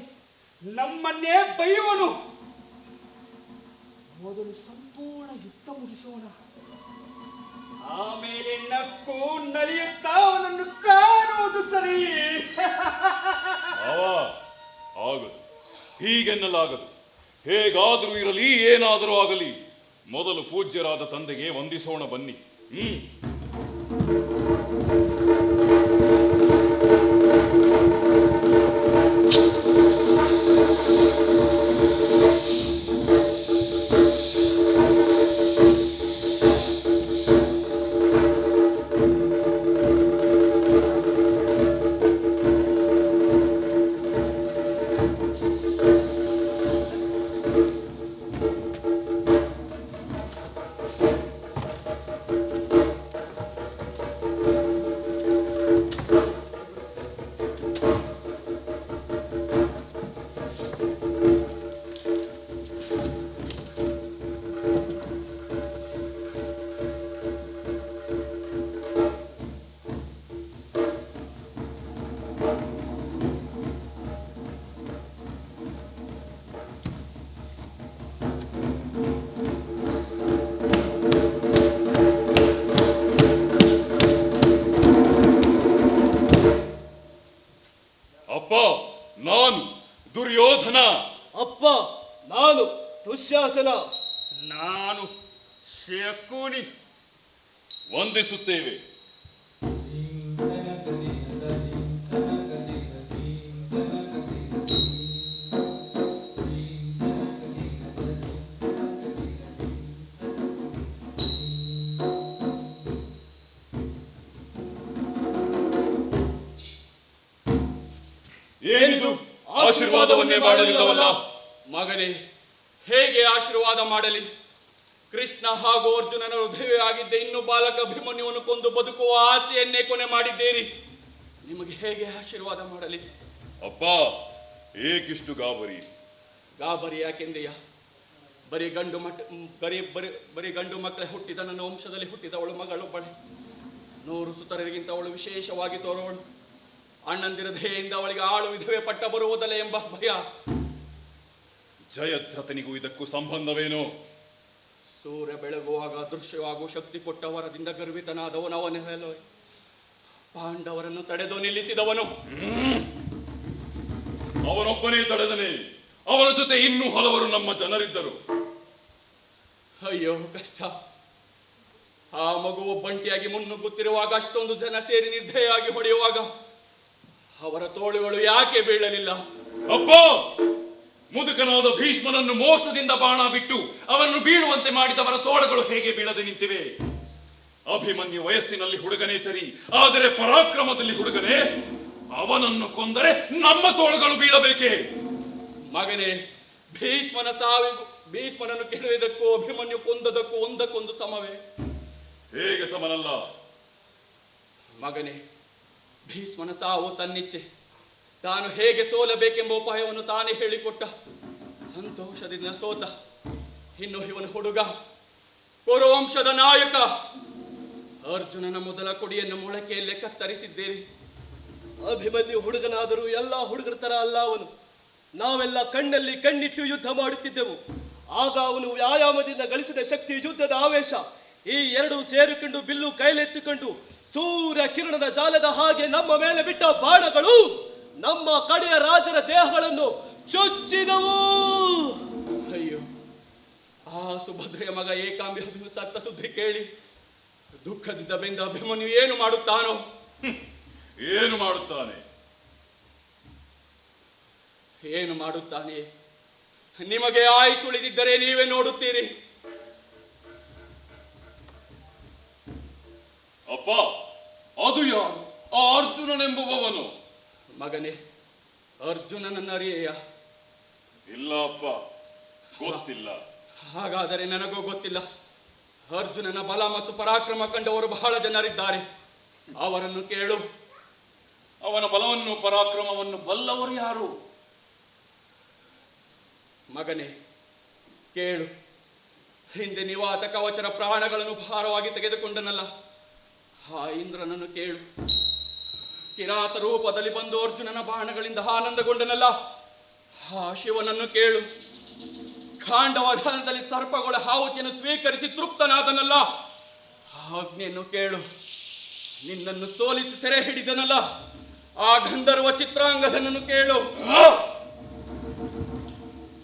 Speaker 12: ನಮ್ಮನ್ನೇ ಬೈಯುವನು. ಮೊದಲು ಸಂಪೂರ್ಣ ಯುದ್ಧ ಮುಗಿಸೋಣ, ಆಮೇಲೆ ನಕ್ಕು ನಲಿಯುತ್ತಾ ಅವನನ್ನು ಕಾಣುವುದು ಸರಿ.
Speaker 11: ಆಗದು, ಹೀಗೆನ್ನಲಾಗದು. ಹೇಗಾದರೂ ಇರಲಿ, ಏನಾದರೂ ಆಗಲಿ, ಮೊದಲು ಪೂಜ್ಯರಾದ ತಂದೆಗೆ ವಂದಿಸೋಣ ಬನ್ನಿ. ನಾನು ದುರ್ಯೋಧನ.
Speaker 7: ಅಪ್ಪ, ನಾನು ದುಶ್ಯಾಸನ.
Speaker 11: ನಾನು ಶಕುನಿ. ವಂದಿಸುತ್ತೇವೆ.
Speaker 8: ಏನಿದು? ಆಶೀರ್ವಾದವನ್ನೇ ಮಾಡಲಿಲ್ಲವಲ್ಲ ಮಗನೇ. ಹೇಗೆ ಆಶೀರ್ವಾದ ಮಾಡಲಿ? ಕೃಷ್ಣ ಹಾಗೂ ಅರ್ಜುನನ ಹೃದಯವೇ ಆಗಿದ್ದೆ ಇನ್ನು ಬಾಲಕ ಅಭಿಮನ್ಯುವನ್ನು ಕೊಂದು ಬದುಕುವ ಆಸೆಯನ್ನೇ ಕೊನೆ ಮಾಡಿದ್ದೀರಿ. ನಿಮಗೆ ಹೇಗೆ ಆಶೀರ್ವಾದ ಮಾಡಲಿ?
Speaker 11: ಅಪ್ಪ, ಏಕಿಷ್ಟು ಗಾಬರಿ?
Speaker 8: ಗಾಬರಿ ಯಾಕೆಂದೆಯ? ಬರೀ ಗಂಡು ಮಕ್ಕಳೇ ಹುಟ್ಟಿದ ನನ್ನ ವಂಶದಲ್ಲಿ ಹುಟ್ಟಿದವಳು ಮಗಳೊಬ್ಬಳೆ. 100 ಸುತರರಿಗಿಂತ ಅವಳು ವಿಶೇಷವಾಗಿ ತೋರುವಳು. ಅಣ್ಣಂದಿರ ದಯೆಯಿಂದ ಅವಳಿಗೆ ಆಳು ವಿಧವೆ ಪಟ್ಟ ಬರುವುದಲ್ಲ ಎಂಬ ಭಯ.
Speaker 11: ಜಯದ್ರಥನಿಗೂ ಇದಕ್ಕೂ ಸಂಬಂಧವೇನು?
Speaker 8: ಸೂರ್ಯ ಬೆಳಗುವಾಗ ದೃಶ್ಯವಾಗುವ ಶಕ್ತಿ ಕೊಟ್ಟ ವರದಿಂದ ಗರ್ವಿತನಾದವನು ಅವನ ಪಾಂಡವರನ್ನು ತಡೆದು ನಿಲ್ಲಿಸಿದವನು.
Speaker 11: ಅವನೊಬ್ಬನೇ ತಡೆದನೆ. ಅವನ ಜೊತೆ ಇನ್ನೂ ಹಲವರು ನಮ್ಮ ಜನರಿದ್ದರು.
Speaker 8: ಅಯ್ಯೋ ಕಷ್ಟ. ಆ ಮಗು ಒಬ್ಬಂಟಿಯಾಗಿ ಮುನ್ನುಗ್ಗುತ್ತಿರುವಾಗ, ಅಷ್ಟೊಂದು ಜನ ಸೇರಿ ನಿರ್ದಯಾಗಿ ಹೊಡೆಯುವಾಗ ಅವರ ತೋಳುಗಳು ಯಾಕೆ ಬೀಳಲಿಲ್ಲ?
Speaker 11: ಅಪ್ಪ, ಮುದುಕನಾದ ಭೀಷ್ಮನನ್ನು ಮೋಸದಿಂದ ಬಾಣ ಬಿಟ್ಟು ಅವರನ್ನು ಬೀಳುವಂತೆ ಮಾಡಿದವರ ತೋಳುಗಳು ಹೇಗೆ ಬೀಳದೆ ನಿಂತಿವೆ? ಅಭಿಮನ್ಯು ವಯಸ್ಸಿನಲ್ಲಿ ಹುಡುಗನೇ ಸರಿ, ಆದರೆ ಪರಾಕ್ರಮದಲ್ಲಿ ಹುಡುಗನೇ. ಅವನನ್ನು ಕೊಂದರೆ ನಮ್ಮ ತೋಳುಗಳು ಬೀಳಬೇಕೇ?
Speaker 8: ಮಗನೇ, ಭೀಷ್ಮನನ್ನು ಕೆಡುವುದಕ್ಕೂ ಅಭಿಮನ್ಯು ಕೊಂದದಕ್ಕೂ ಒಂದಕ್ಕೊಂದು ಸಮವೇ?
Speaker 11: ಹೇಗೆ ಸಮನಲ್ಲ
Speaker 8: ಮಗನೇ? ಭೀಷ್ಮನ ಸಾವು ತನ್ನಿಚ್ಛೆ. ತಾನು ಹೇಗೆ ಸೋಲಬೇಕೆಂಬ ಉಪಾಯವನ್ನು ತಾನೇ ಹೇಳಿಕೊಟ್ಟ. ಸಂತೋಷದಿಂದ ಸೋತ. ಇನ್ನು ಇವನ ಹುಡುಗ, ಕುರುವಂಶದ ನಾಯಕ ಅರ್ಜುನನ ಮೊದಲ ಕೊಡಿಯನ್ನು ಮೊಳಕೆಯಲ್ಲೇ ಕತ್ತರಿಸಿದ್ದೀರಿ.
Speaker 7: ಅಭಿಮನ್ಯು ಹುಡುಗನಾದರೂ ಎಲ್ಲ ಹುಡುಗರ ತರ ಅಲ್ಲ ಅವನು. ನಾವೆಲ್ಲ ಕಣ್ಣಲ್ಲಿ ಕಣ್ಣಿಟ್ಟು ಯುದ್ಧ ಮಾಡುತ್ತಿದ್ದೆವು. ಆಗ ಅವನು ವ್ಯಾಯಾಮದಿಂದ ಗಳಿಸಿದ ಶಕ್ತಿ, ಯುದ್ಧದ ಆವೇಶ, ಈ ಎರಡೂ ಸೇರಿಕೊಂಡು ಬಿಲ್ಲು ಕೈಲೆತ್ತಿಕೊಂಡು ಸೂರ್ಯ ಕಿರಣದ ಜಾಲದ ಹಾಗೆ ನಮ್ಮ ಮೇಲೆ ಬಿಟ್ಟ ಬಾಣಗಳು ನಮ್ಮ ಕಡೆಯ ರಾಜರ ದೇಹಗಳನ್ನು ಚುಚ್ಚಿದವು.
Speaker 8: ಅಯ್ಯೋ, ಆ ಸುಭದ್ರೆಯ ಮಗ ಏಕಾಂಬಿ ಸತ್ತ ಸುದ್ದಿ ಕೇಳಿ ದುಃಖದಿಂದ ಬೆಂದ ಅಭಿಮನ್ಯು ಏನು ಮಾಡುತ್ತಾನೋ?
Speaker 11: ಏನು ಮಾಡುತ್ತಾನೆ?
Speaker 8: ಏನು ಮಾಡುತ್ತಾನೆ? ನಿಮಗೆ ಆಯುಸುಳಿದಿದ್ದರೆ ನೀವೇ ನೋಡುತ್ತೀರಿ.
Speaker 11: ಅಪ್ಪ, ಅದು ಯಾರು? ಆ ಅರ್ಜುನನೆಂಬುವವನು?
Speaker 8: ಮಗನೇ, ಅರ್ಜುನನನ್ನು ಅರಿಯೆಯ?
Speaker 11: ಇಲ್ಲ ಅಪ್ಪ, ಗೊತ್ತಿಲ್ಲ.
Speaker 8: ಹಾಗಾದರೆ ನನಗೂ ಗೊತ್ತಿಲ್ಲ. ಅರ್ಜುನನ ಬಲ ಮತ್ತು ಪರಾಕ್ರಮ ಕಂಡವರು ಬಹಳ ಜನರಿದ್ದಾರೆ. ಅವರನ್ನು ಕೇಳು.
Speaker 11: ಅವನ ಬಲವನ್ನು ಪರಾಕ್ರಮವನ್ನು ಬಲ್ಲವರು ಯಾರು?
Speaker 8: ಮಗನೇ ಕೇಳು, ಹಿಂದೆ ನಿವಾತ ಕವಚರ ಪ್ರಾಣಗಳನ್ನು ಭಾರವಾಗಿ ತೆಗೆದುಕೊಂಡನಲ್ಲ ಆ ಇಂದ್ರನನ್ನು ಕೇಳು. ಕಿರಾತ ರೂಪದಲ್ಲಿ ಬಂದು ಅರ್ಜುನನ ಬಾಣಗಳಿಂದ ಆನಂದಗೊಂಡನಲ್ಲ ಆ ಶಿವನನ್ನು ಕೇಳು. ಖಾಂಡವಧಾನದಲ್ಲಿ ಸರ್ಪಗಳ ಆಹುತಿಯನ್ನು ಸ್ವೀಕರಿಸಿ ತೃಪ್ತನಾದನಲ್ಲ ಆ ಅಗ್ನಿಯನ್ನು ಕೇಳು. ನಿನ್ನನ್ನು ಸೋಲಿಸಿ ಸೆರೆ ಹಿಡಿದನಲ್ಲ ಆ ಗಂಧರ್ವ ಚಿತ್ರಾಂಗದನನ್ನು ಕೇಳು.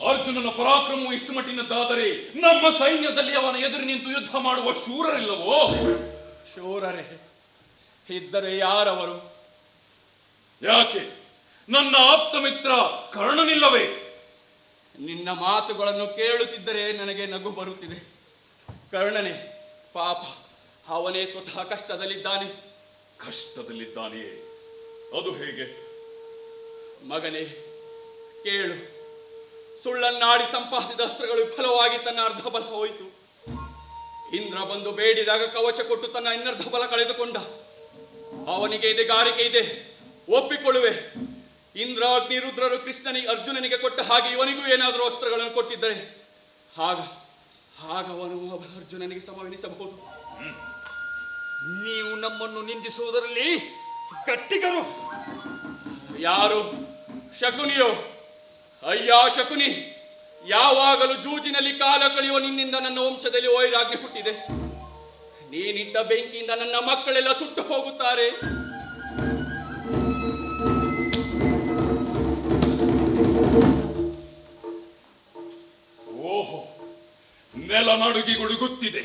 Speaker 11: ಅರ್ಜುನನ ಪರಾಕ್ರಮವು ಇಷ್ಟು ಮಟ್ಟಿನದ್ದಾದರೆ ನಮ್ಮ ಸೈನ್ಯದಲ್ಲಿ ಅವನ ಎದುರು ನಿಂತು ಯುದ್ಧ ಮಾಡುವ ಶೂರರಿಲ್ಲವೋ?
Speaker 8: ಶೂರರೇ ಇದ್ದರೆ ಯಾರವರು?
Speaker 11: ಯಾಕೆ ನನ್ನ ಆಪ್ತ ಮಿತ್ರ ಕರ್ಣನಿಲ್ಲವೇ?
Speaker 8: ನಿನ್ನ ಮಾತುಗಳನ್ನು ಕೇಳುತ್ತಿದ್ದರೆ ನನಗೆ ನಗು ಬರುತ್ತಿದೆ. ಕರ್ಣನೇ ಪಾಪ, ಅವನೇ ಸ್ವತಃ ಕಷ್ಟದಲ್ಲಿದ್ದಾನೆ.
Speaker 11: ಕಷ್ಟದಲ್ಲಿದ್ದಾನೆಯೇ? ಅದು ಹೇಗೆ?
Speaker 8: ಮಗನೇ ಕೇಳು, ಸುಳ್ಳನ್ನಾಡಿ ಸಂಪಾದಿಸಿದ ಅಸ್ತ್ರಗಳು ವಿಫಲವಾಗಿ ತನ್ನ ಅರ್ಧ ಬಲ ಹೋಯಿತು. ಇಂದ್ರ ಬಂದು ಬೇಡಿದಾಗ ಕವಚ ಕೊಟ್ಟು ತನ್ನ ಇನ್ನರ್ಧ ಬಲ ಕಳೆದುಕೊಂಡ. ಅವನಿಗೆ ಇದೆಗಾರಿಕೆ ಇದೆ, ಒಪ್ಪಿಕೊಳ್ಳುವೆ. ಇಂದ್ರ ಅಗ್ನಿರುದ್ರರು ಕೃಷ್ಣನಿಗೆ ಅರ್ಜುನನಿಗೆ ಕೊಟ್ಟ ಹಾಗೆ ಇವನಿಗೂ ಏನಾದರೂ ಅಸ್ತ್ರಗಳನ್ನು ಕೊಟ್ಟಿದ್ದರೆ ಆಗ ಅವನು ಅರ್ಜುನನಿಗೆ ಸಮವೆನಿಸಬಹುದು.
Speaker 11: ನೀವು ನಮ್ಮನ್ನು ನಿಂದಿಸುವುದರಲ್ಲಿ ಗಟ್ಟಿಗರು.
Speaker 8: ಯಾರು? ಶಕುನಿಯೋ? ಅಯ್ಯ ಶಕುನಿ, ಯಾವಾಗಲೂ ಜೂಜಿನಲ್ಲಿ ಕಾಲ ಕಳೆಯುವ ನಿನ್ನಿಂದ ನನ್ನ ವಂಶದಲ್ಲಿ ವೈರಾಗ್ಯ ಹುಟ್ಟಿದೆ. ನೀನಿಟ್ಟ ಬೆಂಕಿಯಿಂದ ನನ್ನ ಮಕ್ಕಳೆಲ್ಲ ಸುಟ್ಟು ಹೋಗುತ್ತಾರೆ.
Speaker 11: ಓಹೋ, ನೆಲ ನಡುಗಿ ಗುಡುಗುತ್ತಿದೆ,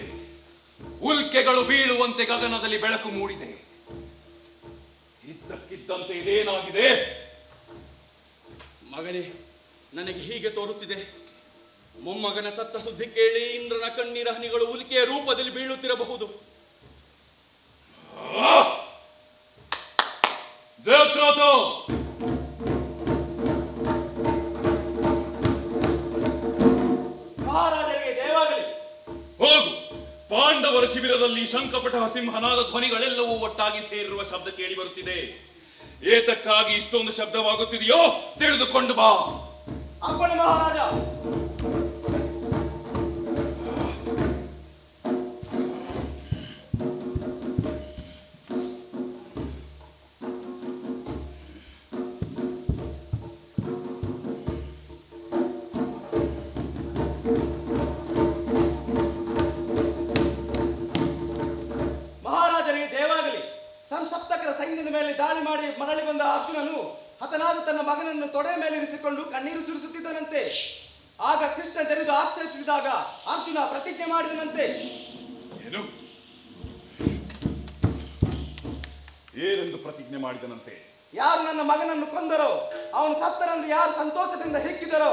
Speaker 11: ಉಲ್ಕೆಗಳು ಬೀಳುವಂತೆ ಗಗನದಲ್ಲಿ ಬೆಳಕು ಮೂಡಿದೆ. ಇದ್ದಕ್ಕಿದ್ದಂತೆ ಇದೇನಾಗಿದೆ?
Speaker 8: ಮಗನೇ, ನನಗೆ ಹೀಗೆ ತೋರುತ್ತಿದೆ, ಮೊಮ್ಮಗನ ಸತ್ತ ಸುದ್ದಿ ಕೇಳಿ ಇಂದ್ರನ ಕಣ್ಣೀರ ಹನಿಗಳು ಉಲ್ಕೆಯ ರೂಪದಲ್ಲಿ ಬೀಳುತ್ತಿರಬಹುದು.
Speaker 11: ಜಯದ್ರಥ,
Speaker 7: ಮಹಾರಾಜರಿಗೆ ಜಯವಾಗಲಿ.
Speaker 11: ಹೋಗು. ಪಾಂಡವರ ಶಿಬಿರದಲ್ಲಿ ಶಂಖಪಟ ಸಿಂಹನಾದ ಧ್ವನಿಗಳೆಲ್ಲವೂ ಒಟ್ಟಾಗಿ ಸೇರಿರುವ ಶಬ್ದ ಕೇಳಿ ಬರುತ್ತಿದೆ. ಏತಕ್ಕಾಗಿ ಇಷ್ಟೊಂದು ಶಬ್ದವಾಗುತ್ತಿದೆಯೋ ತಿಳಿದುಕೊಂಡು ಬಾ.
Speaker 7: ಅಪ್ಪಣೆ ಮಹಾರಾಜ. ಮಹಾರಾಜರಿಗೆ ಜಯವಾಗಲಿ. ಸಂಸಪ್ತಕರ ಸೈನ್ಯದ ಮೇಲೆ ದಾಳಿ ಮಾಡಿ ಮರಳಿ ಬಂದ ಅರ್ಜುನನು ಹತನಾದ ತನ್ನ ಮಗನನ್ನು ತೊಡೆ ಮೇಲೆ ಇರಿಸಿಕೊಂಡು ಕಣ್ಣೀರು ಸುರಿಸುತ್ತಿದ್ದನಂತೆ. ಆಗ ಕೃಷ್ಣ ಜರಿದು ಆಕ್ಷೇಪಿಸಿದಾಗ ಅರ್ಜುನ ಪ್ರತಿಜ್ಞೆ ಮಾಡಿದನಂತೆ.
Speaker 11: ಏನೆಂದು ಪ್ರತಿಜ್ಞೆ ಮಾಡಿದನಂತೆ?
Speaker 7: ಯಾರು ನನ್ನ ಮಗನನ್ನು ಕೊಂದರೋ, ಅವನು ಸತ್ತರೆಂದು ಯಾರು ಸಂತೋಷದಿಂದ ಹಿಕ್ಕಿದರೋ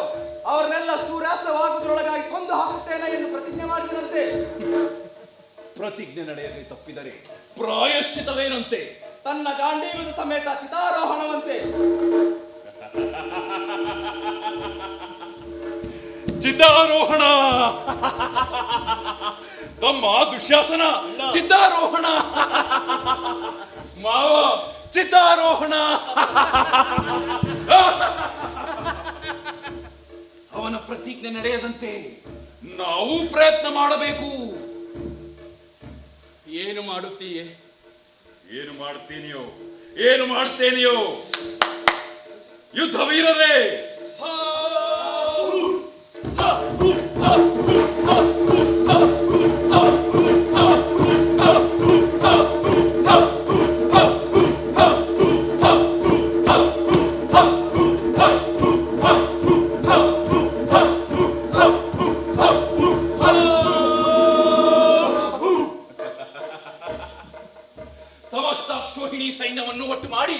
Speaker 7: ಅವರನ್ನೆಲ್ಲ ಸೂರ್ಯಾಸ್ತವಾಗುವುದರೊಳಗಾಗಿ ಕೊಂದು ಹಾಕುತ್ತೇನೆ ಎಂದು ಪ್ರತಿಜ್ಞೆ ಮಾಡಿದನಂತೆ.
Speaker 11: ಪ್ರತಿಜ್ಞೆ ನಡೆಯದೆ ತಪ್ಪಿದರೆ ಪ್ರಾಯಶ್ಚಿತವೇನಂತೆ?
Speaker 7: ತನ್ನ ಗಾಂಡೀವದ ಸಮೇತ ಚಿತಾರೋಹಣವಂತೆ.
Speaker 11: ಚಿತಾರೋಹಣ? ತಮ್ಮ ದುಶ್ಯಾಸನ ಚಿತಾರೋಹಣ, ಮಾವ ಚಿತಾರೋಹಣ. ಅವನ ಪ್ರತಿಜ್ಞೆ ನಡೆಯದಂತೆ ನಾವು ಪ್ರಯತ್ನ ಮಾಡಬೇಕು.
Speaker 8: ಏನು ಮಾಡುತ್ತೀಯೇ?
Speaker 11: ಏನು ಮಾಡ್ತೇನೆಯೋ ಯುದ್ಧ ವೀರರೇ, ಸಮಸ್ತ ಅಕ್ಷೋಹಿಣಿ ಸೈನ್ಯವನ್ನು ಒಟ್ಟು ಮಾಡಿ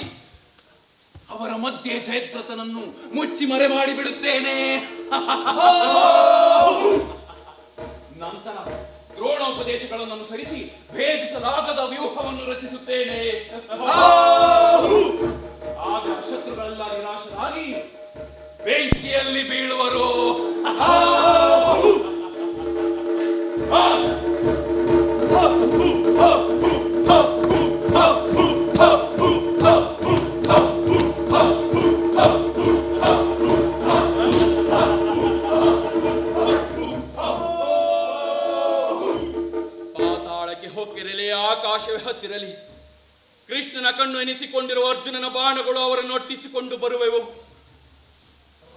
Speaker 11: ಅವರ ಮಧ್ಯೆ ಜಯದ್ರಥನನ್ನು ಮುಚ್ಚಿ ಮರೆ ಮಾಡಿ ಬಿಡುತ್ತೇನೆ. ನಂತರ ದ್ರೋಣೋಪದೇಶಗಳನ್ನು ಅನುಸರಿಸಿ ಭೇದಿಸಲಾಗದ ವ್ಯೂಹವನ್ನು ರಚಿಸುತ್ತೇನೆ. ಆಗ ಶತ್ರುಗಳೆಲ್ಲ ನಿರಾಶರಾಗಿ ಬೆಂಕಿಯಲ್ಲಿ ಬೀಳುವರು.
Speaker 8: ತಪ್ಪಿಸಿಕೊಂಡಿರುವ ಅರ್ಜುನನ ಬಾಣಗಳು ಅವರನ್ನು ಒಟ್ಟಿಸಿಕೊಂಡು ಬರುವೆವು.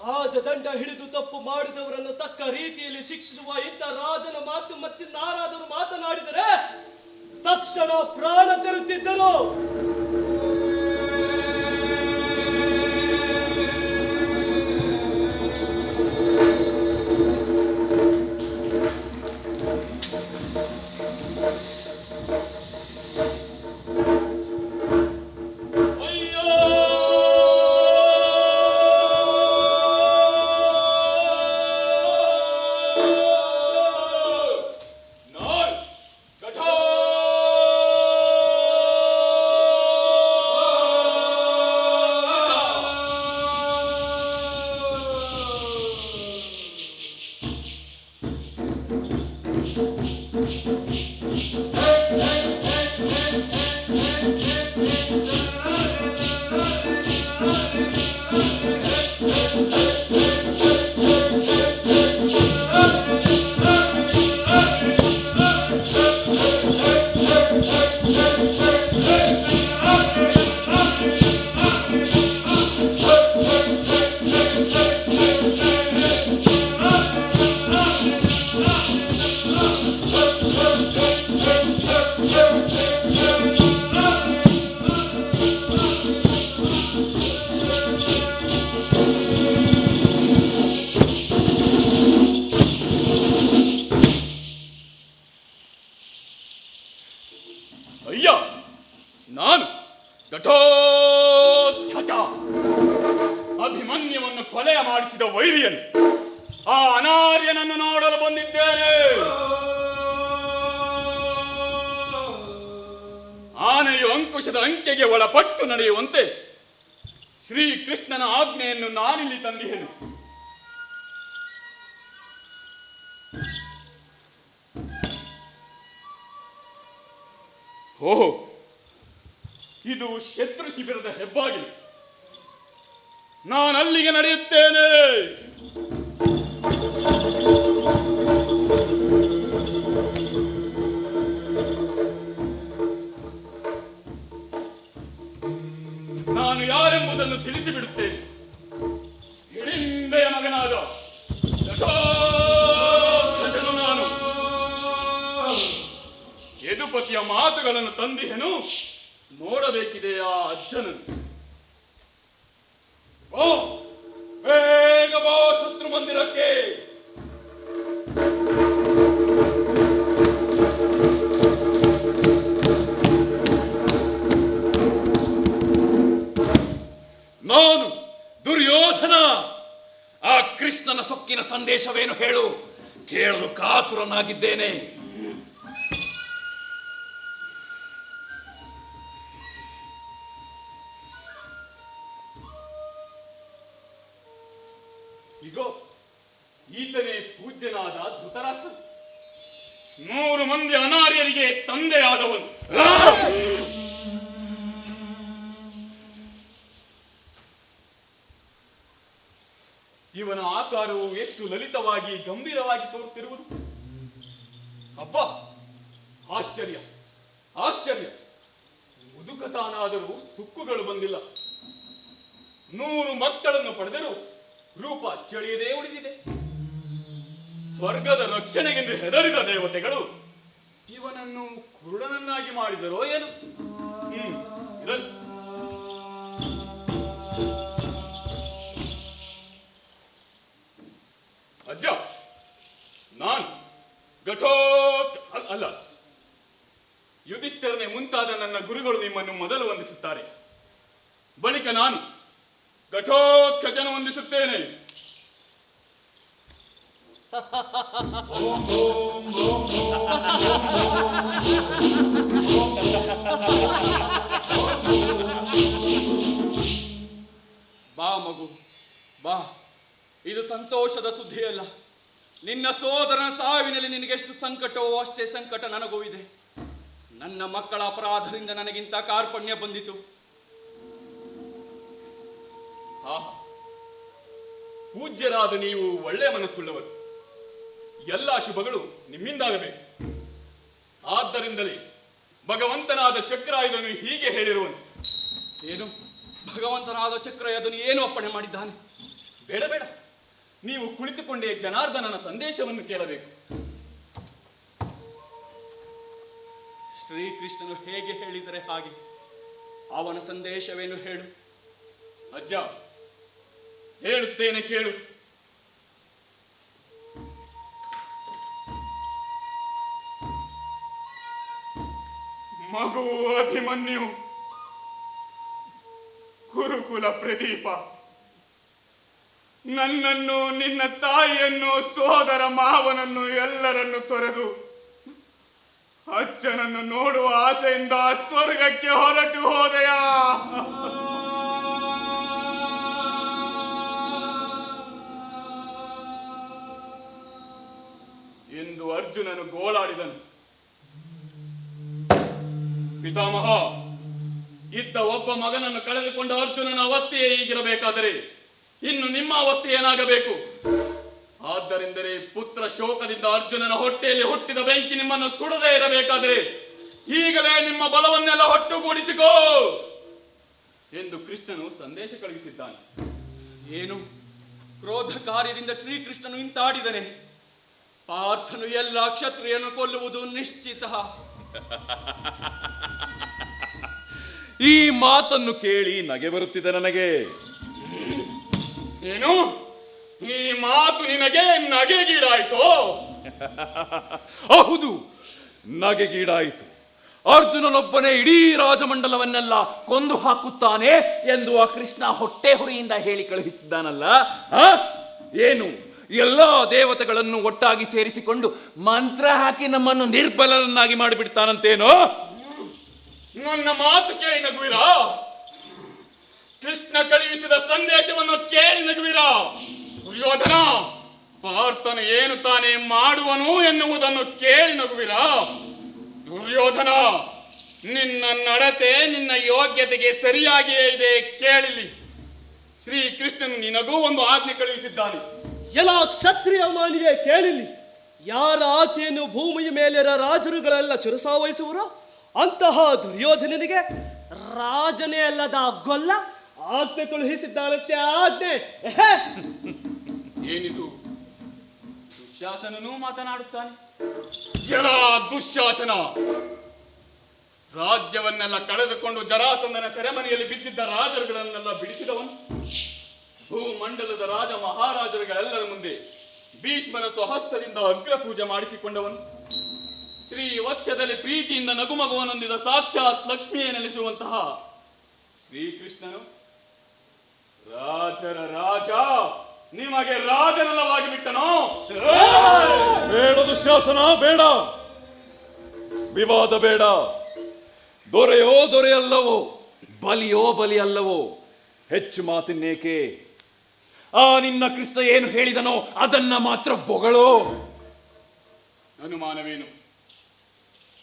Speaker 7: ರಾಜದಂಡ ಹಿಡಿದು ತಪ್ಪು ಮಾಡಿದವರನ್ನು ತಕ್ಕ ರೀತಿಯಲ್ಲಿ ಶಿಕ್ಷಿಸುವ ಇಂಥ ರಾಜನ ಮಾತು ಮತ್ತಿನ್ನಾರಾದರೂ ಮಾತನಾಡಿದರೆ ತಕ್ಷಣ ಪ್ರಾಣ ತೆರುತ್ತಿದ್ದರು.
Speaker 8: ಅಯ್ಯ, ನಾನು ಘಟೋತ್ಕಚ, ಅಭಿಮನ್ಯುವನ್ನು ಕೊಲೆ ಮಾಡಿಸಿದ ವೈರಿಯನು, ಆ ಅನಾರ್ಯನನ್ನು ನೋಡಲು ಬಂದಿದ್ದೇನೆ. ಆನೆಯು ಅಂಕುಶದ ಅಂಕೆಗೆ ಒಳಪಟ್ಟು ನಡೆಯುವಂತೆ ಶ್ರೀಕೃಷ್ಣನ ಆಜ್ಞೆಯನ್ನು ನಾನಿಲ್ಲಿ ತಂದಿಹೆನು. ಓಹೋ, ಇದು ಶತ್ರು ಶಿಬಿರದ ಹೆಬ್ಬಾಗಿಲು. ನಾನು ಅಲ್ಲಿಗೆ ನಡೆಯುತ್ತೇನೆ. ನಾನು ಯಾರೆಂಬುದನ್ನು ತಿಳಿಸಿಬಿಡುತ್ತೇನೆ. ಹಿಡಿಂಬೆಯ ಮಗನಾದ ಘಟೋತ್ಕಚನು ನಾನು. ಯದುಪತಿಯ ಮಾತುಗಳನ್ನು ತಂದಿಹೆನು, ನೋಡಬೇಕಿದೆ ಆ ಅಜ್ಜನನ್ನು.
Speaker 11: ಬಾ, ಬೇಗ ಬಾ ಶತ್ರು ಮಂದಿರಕ್ಕೆ. ನಾನು ದುರ್ಯೋಧನ. ಆ ಕೃಷ್ಣನ ಸೊಕ್ಕಿನ ಸಂದೇಶವೇನು ಹೇಳು, ಕೇಳಲು ಕಾತುರನಾಗಿದ್ದೇನೆ.
Speaker 8: ಇಗೋ, ಈತನೇ ಪೂಜ್ಯನಾದ ಧೃತರಾಷ್ಟ್ರ, 100 ಮಂದಿ ಅನಾರ್ಯರಿಗೆ ತಂದೆಯಾದವನು. ಇವನ ಆಕಾರವು ಎಷ್ಟು ಲಲಿತವಾಗಿ ಗಂಭೀರವಾಗಿ ತೋರುತ್ತಿರುವುದು. ಅಬ್ಬ, ಆಶ್ಚರ್ಯ ಆಶ್ಚರ್ಯ. ಮುದುಕತಾನಾದರೂ ಸುಕ್ಕುಗಳು ಬಂದಿಲ್ಲ. 100 ಮಕ್ಕಳನ್ನು ಪಡೆದರೂ ರೂಪ ಚಳಿಯದೇ ಉಳಿದಿದೆ. ಸ್ವರ್ಗದ ರಕ್ಷಣೆಗೆಂದು ಹೆದರಿದ ದೇವತೆಗಳು ಇವನನ್ನು ಕುರುಡನನ್ನಾಗಿ ಮಾಡಿದರೋ ಏನು? ಇರಲಿ. ಅಜ್ಜ, ನಾನು ಅಲ್ಲ, ಯುಧಿಷ್ಠಿರನೇ ಮುಂತಾದ ನನ್ನ ಗುರುಗಳು ನಿಮ್ಮನ್ನು ಮೊದಲು ವಂದಿಸುತ್ತಾರೆ. ಬಳಿಕ ನಾನು ಘಟೋತ್ಕಚನ ವಂದಿಸುತ್ತೇನೆ. ಬಾ ಮಗು, ಬಾ. ಇದು ಸಂತೋಷದ ಸುದ್ದಿಯಲ್ಲ. ನಿನ್ನ ಸೋದರನ ಸಾವಿನಲ್ಲಿ ನಿನಗೆಷ್ಟು ಸಂಕಟವೋ ಅಷ್ಟೇ ಸಂಕಟ ನನಗೂ ಇದೆ. ನನ್ನ ಮಕ್ಕಳ ಅಪರಾಧದಿಂದ ನನಗಿಂತ ಕಾರ್ಪಣ್ಯ ಬಂದಿತು. ಪೂಜ್ಯರಾದ ನೀವು ಒಳ್ಳೆಯ ಮನಸ್ಸುಳ್ಳವರು. ಎಲ್ಲ ಶುಭಗಳು ನಿಮ್ಮಿಂದಾಗಬೇಕು. ಆದ್ದರಿಂದಲೇ ಭಗವಂತನಾದ ಚಕ್ರಾಯುಧನು ಹೀಗೆ ಹೇಳಿರುವನು, ಏನು ಭಗವಂತನಾದ ಚಕ್ರ ಅದನ್ನು ಏನು ಅಪ್ಪಣೆ ಮಾಡಿದ್ದಾನೆ? ಬೇಡ ಬೇಡ, ನೀವು ಕುಳಿತುಕೊಂಡೇ ಜನಾರ್ದನನ ಸಂದೇಶವನ್ನು ಕೇಳಬೇಕು. ಶ್ರೀಕೃಷ್ಣನು ಹೇಗೆ ಹೇಳಿದರೆ ಹಾಗೆ ಅವನ ಸಂದೇಶವೇನು ಹೇಳು. ಅಜ್ಜ, ಹೇಳುತ್ತೇನೆ ಕೇಳು. ಮಗು ಅಭಿಮನ್ಯು, ಗುರುಕುಲ ಪ್ರದೀಪ, ನನ್ನನ್ನು, ನಿನ್ನ ತಾಯಿಯನ್ನು, ಸೋದರ ಮಾವನನ್ನು ಎಲ್ಲರನ್ನು ತೊರೆದು ಅಜ್ಜನನ್ನು ನೋಡುವ ಆಸೆಯಿಂದ ಸ್ವರ್ಗಕ್ಕೆ ಹೊರಟು ಹೋದೆಯಾ? ಎಂದು ಅರ್ಜುನನು ಗೋಳಾಡಿದನು. ಪಿತಾಮಹ, ಇದ್ದ ಒಬ್ಬ ಮಗನನ್ನು ಕಳೆದುಕೊಂಡ ಅರ್ಜುನನ ಅವಸ್ಥೆಯೇ ಹೀಗಿರಬೇಕಾದರೆ ಇನ್ನು ನಿಮ್ಮ ಅವಸ್ಥೆ ಏನಾಗಬೇಕು? ಆದ್ದರಿಂದಲೇ ಪುತ್ರ ಶೋಕದಿಂದ ಅರ್ಜುನನ ಹೊಟ್ಟೆಯಲ್ಲಿ ಹುಟ್ಟಿದ ಬೆಂಕಿ ನಿಮ್ಮನ್ನು ಸುಡದೇ ಇರಬೇಕಾದರೆ ಈಗಲೇ ನಿಮ್ಮ ಬಲವನ್ನೆಲ್ಲ ಒಟ್ಟುಗೂಡಿಸಿಕೋ ಎಂದು ಕೃಷ್ಣನು ಸಂದೇಶ ಕಳುಹಿಸಿದ್ದಾನೆ. ಏನು ಕ್ರೋಧ ಕಾರ್ಯದಿಂದ ಶ್ರೀಕೃಷ್ಣನು ಇಂತಾಡಿದನೆ. ಪಾರ್ಥನು ಎಲ್ಲ ಕ್ಷತ್ರಿಯನ್ನು ಕೊಲ್ಲುವುದು ನಿಶ್ಚಿತ.
Speaker 11: ಈ ಮಾತನ್ನು ಕೇಳಿ ನಗೆ ಬರುತ್ತಿದೆ ನನಗೆ.
Speaker 8: ಏನು ಈ ಮಾತು ನಿನಗೆ ನಗೆಗೀಡಾಯಿತೋ?
Speaker 11: ಹೌದು, ನಗೆಗೀಡಾಯಿತು. ಅರ್ಜುನನೊಬ್ಬನೇ ಇಡೀ ರಾಜಮಂಡಲವನ್ನೆಲ್ಲ ಕೊಂದು ಹಾಕುತ್ತಾನೆ ಎಂದು ಆ ಕೃಷ್ಣ ಹೊಟ್ಟೆ ಹುರಿಯಿಂದ ಹೇಳಿ ಕಳುಹಿಸಿದ್ದಾನಲ್ಲ. ಏನು ಎಲ್ಲಾ ದೇವತೆಗಳನ್ನು ಒಟ್ಟಾಗಿ ಸೇರಿಸಿಕೊಂಡು ಮಂತ್ರ ಹಾಕಿ ನಮ್ಮನ್ನು ನಿರ್ಬಲರನ್ನಾಗಿ ಮಾಡಿಬಿಡ್ತಾನಂತೇನೋ?
Speaker 8: ನನ್ನ ಮಾತು ಕೇಳಿ ನಗುವಿರಾ? ಕೃಷ್ಣ ಕಳುಹಿಸಿದ ಸಂದೇಶವನ್ನು ಕೇಳಿ ನಗುವಿರಾ? ದುರ್ಯೋಧನ, ಪಾರ್ಥನು ಏನು ತಾನೇ ಮಾಡುವನು ಎನ್ನುವುದನ್ನು ಕೇಳಿ ನಗುವಿರಾ? ದುರ್ಯೋಧನ, ನಿನ್ನ ನಡತೆ ನಿನ್ನ ಯೋಗ್ಯತೆಗೆ ಸರಿಯಾಗಿಯೇ ಇದೆ, ಕೇಳಿಲಿ. ಶ್ರೀಕೃಷ್ಣನು ನಿನಗೂ ಒಂದು ಆಜ್ಞೆ ಕಳುಹಿಸಿದ್ದಾನೆ.
Speaker 7: ಎಲ್ಲ ಕ್ಷತ್ರಿಯ ಮಾನಿಗೆ ಕೇಳಿಲಿ. ಯಾರ ಆಜ್ಞೆಯನ್ನು ಭೂಮಿಯ ಮೇಲಿರ ರಾಜರುಗಳೆಲ್ಲ ಚಿರಸಾವಹಿಸುವರೋ ಅಂತಹ ದುರ್ಯೋಧನನಿಗೆ ರಾಜನೇ ಅಲ್ಲದ ಗೊಲ್ಲ ಆಜ್ಞೆ ಕಳುಹಿಸಿದ್ದಾನಂತೆ. ಆಜ್ಞೆ
Speaker 8: ಏನಿದು? ದುಶ್ಯಾಸನನೂ ಮಾತನಾಡುತ್ತಾನೆ. ಎಲ್ಲ ದುಶ್ಯಾಸನ, ರಾಜ್ಯವನ್ನೆಲ್ಲ ಕಳೆದುಕೊಂಡು ಜರಾಸಂಧನ ಸೆರೆಮನೆಯಲ್ಲಿ ಬಿದ್ದಿದ್ದ ರಾಜರುಗಳನ್ನೆಲ್ಲ ಬಿಡಿಸಿದವನು, ಭೂಮಂಡಲದ ರಾಜ ಮಹಾರಾಜರುಗಳೆಲ್ಲರ ಮುಂದೆ ಭೀಷ್ಮನ ಸ್ವಹಸ್ತದಿಂದ ಅಗ್ರ ಪೂಜೆ ಮಾಡಿಸಿಕೊಂಡವನು, ಶ್ರೀವಕ್ಷದಲ್ಲಿ ಪ್ರೀತಿಯಿಂದ ನಗುಮಗುವನೊಂದಿದ ಸಾಕ್ಷಾತ್ ಲಕ್ಷ್ಮಿಯೇ ನೆಲೆಸಿರುವಂತಹ ಶ್ರೀಕೃಷ್ಣನು ರಾಜರ ರಾಜ ನಿಮಗೆ ರಾಜನಲ್ಲವಾಗಿ ಬಿಟ್ಟನೋ?
Speaker 11: ಬೇಡ ದುಶ್ಯಾಸನ, ಬೇಡ, ವಿವಾದ ಬೇಡ. ದೊರೆಯೋ ದೊರೆಯಲ್ಲವೋ, ಬಲಿಯೋ ಬಲಿ ಅಲ್ಲವೋ, ಹೆಚ್ಚು ಮಾತಿನ್ನೇಕೆ? ಆ ನಿನ್ನ ಕೃಷ್ಣ ಏನು ಹೇಳಿದನೋ ಅದನ್ನ ಮಾತ್ರ ಬೊಗಳೋ.
Speaker 8: ಅನುಮಾನವೇನು?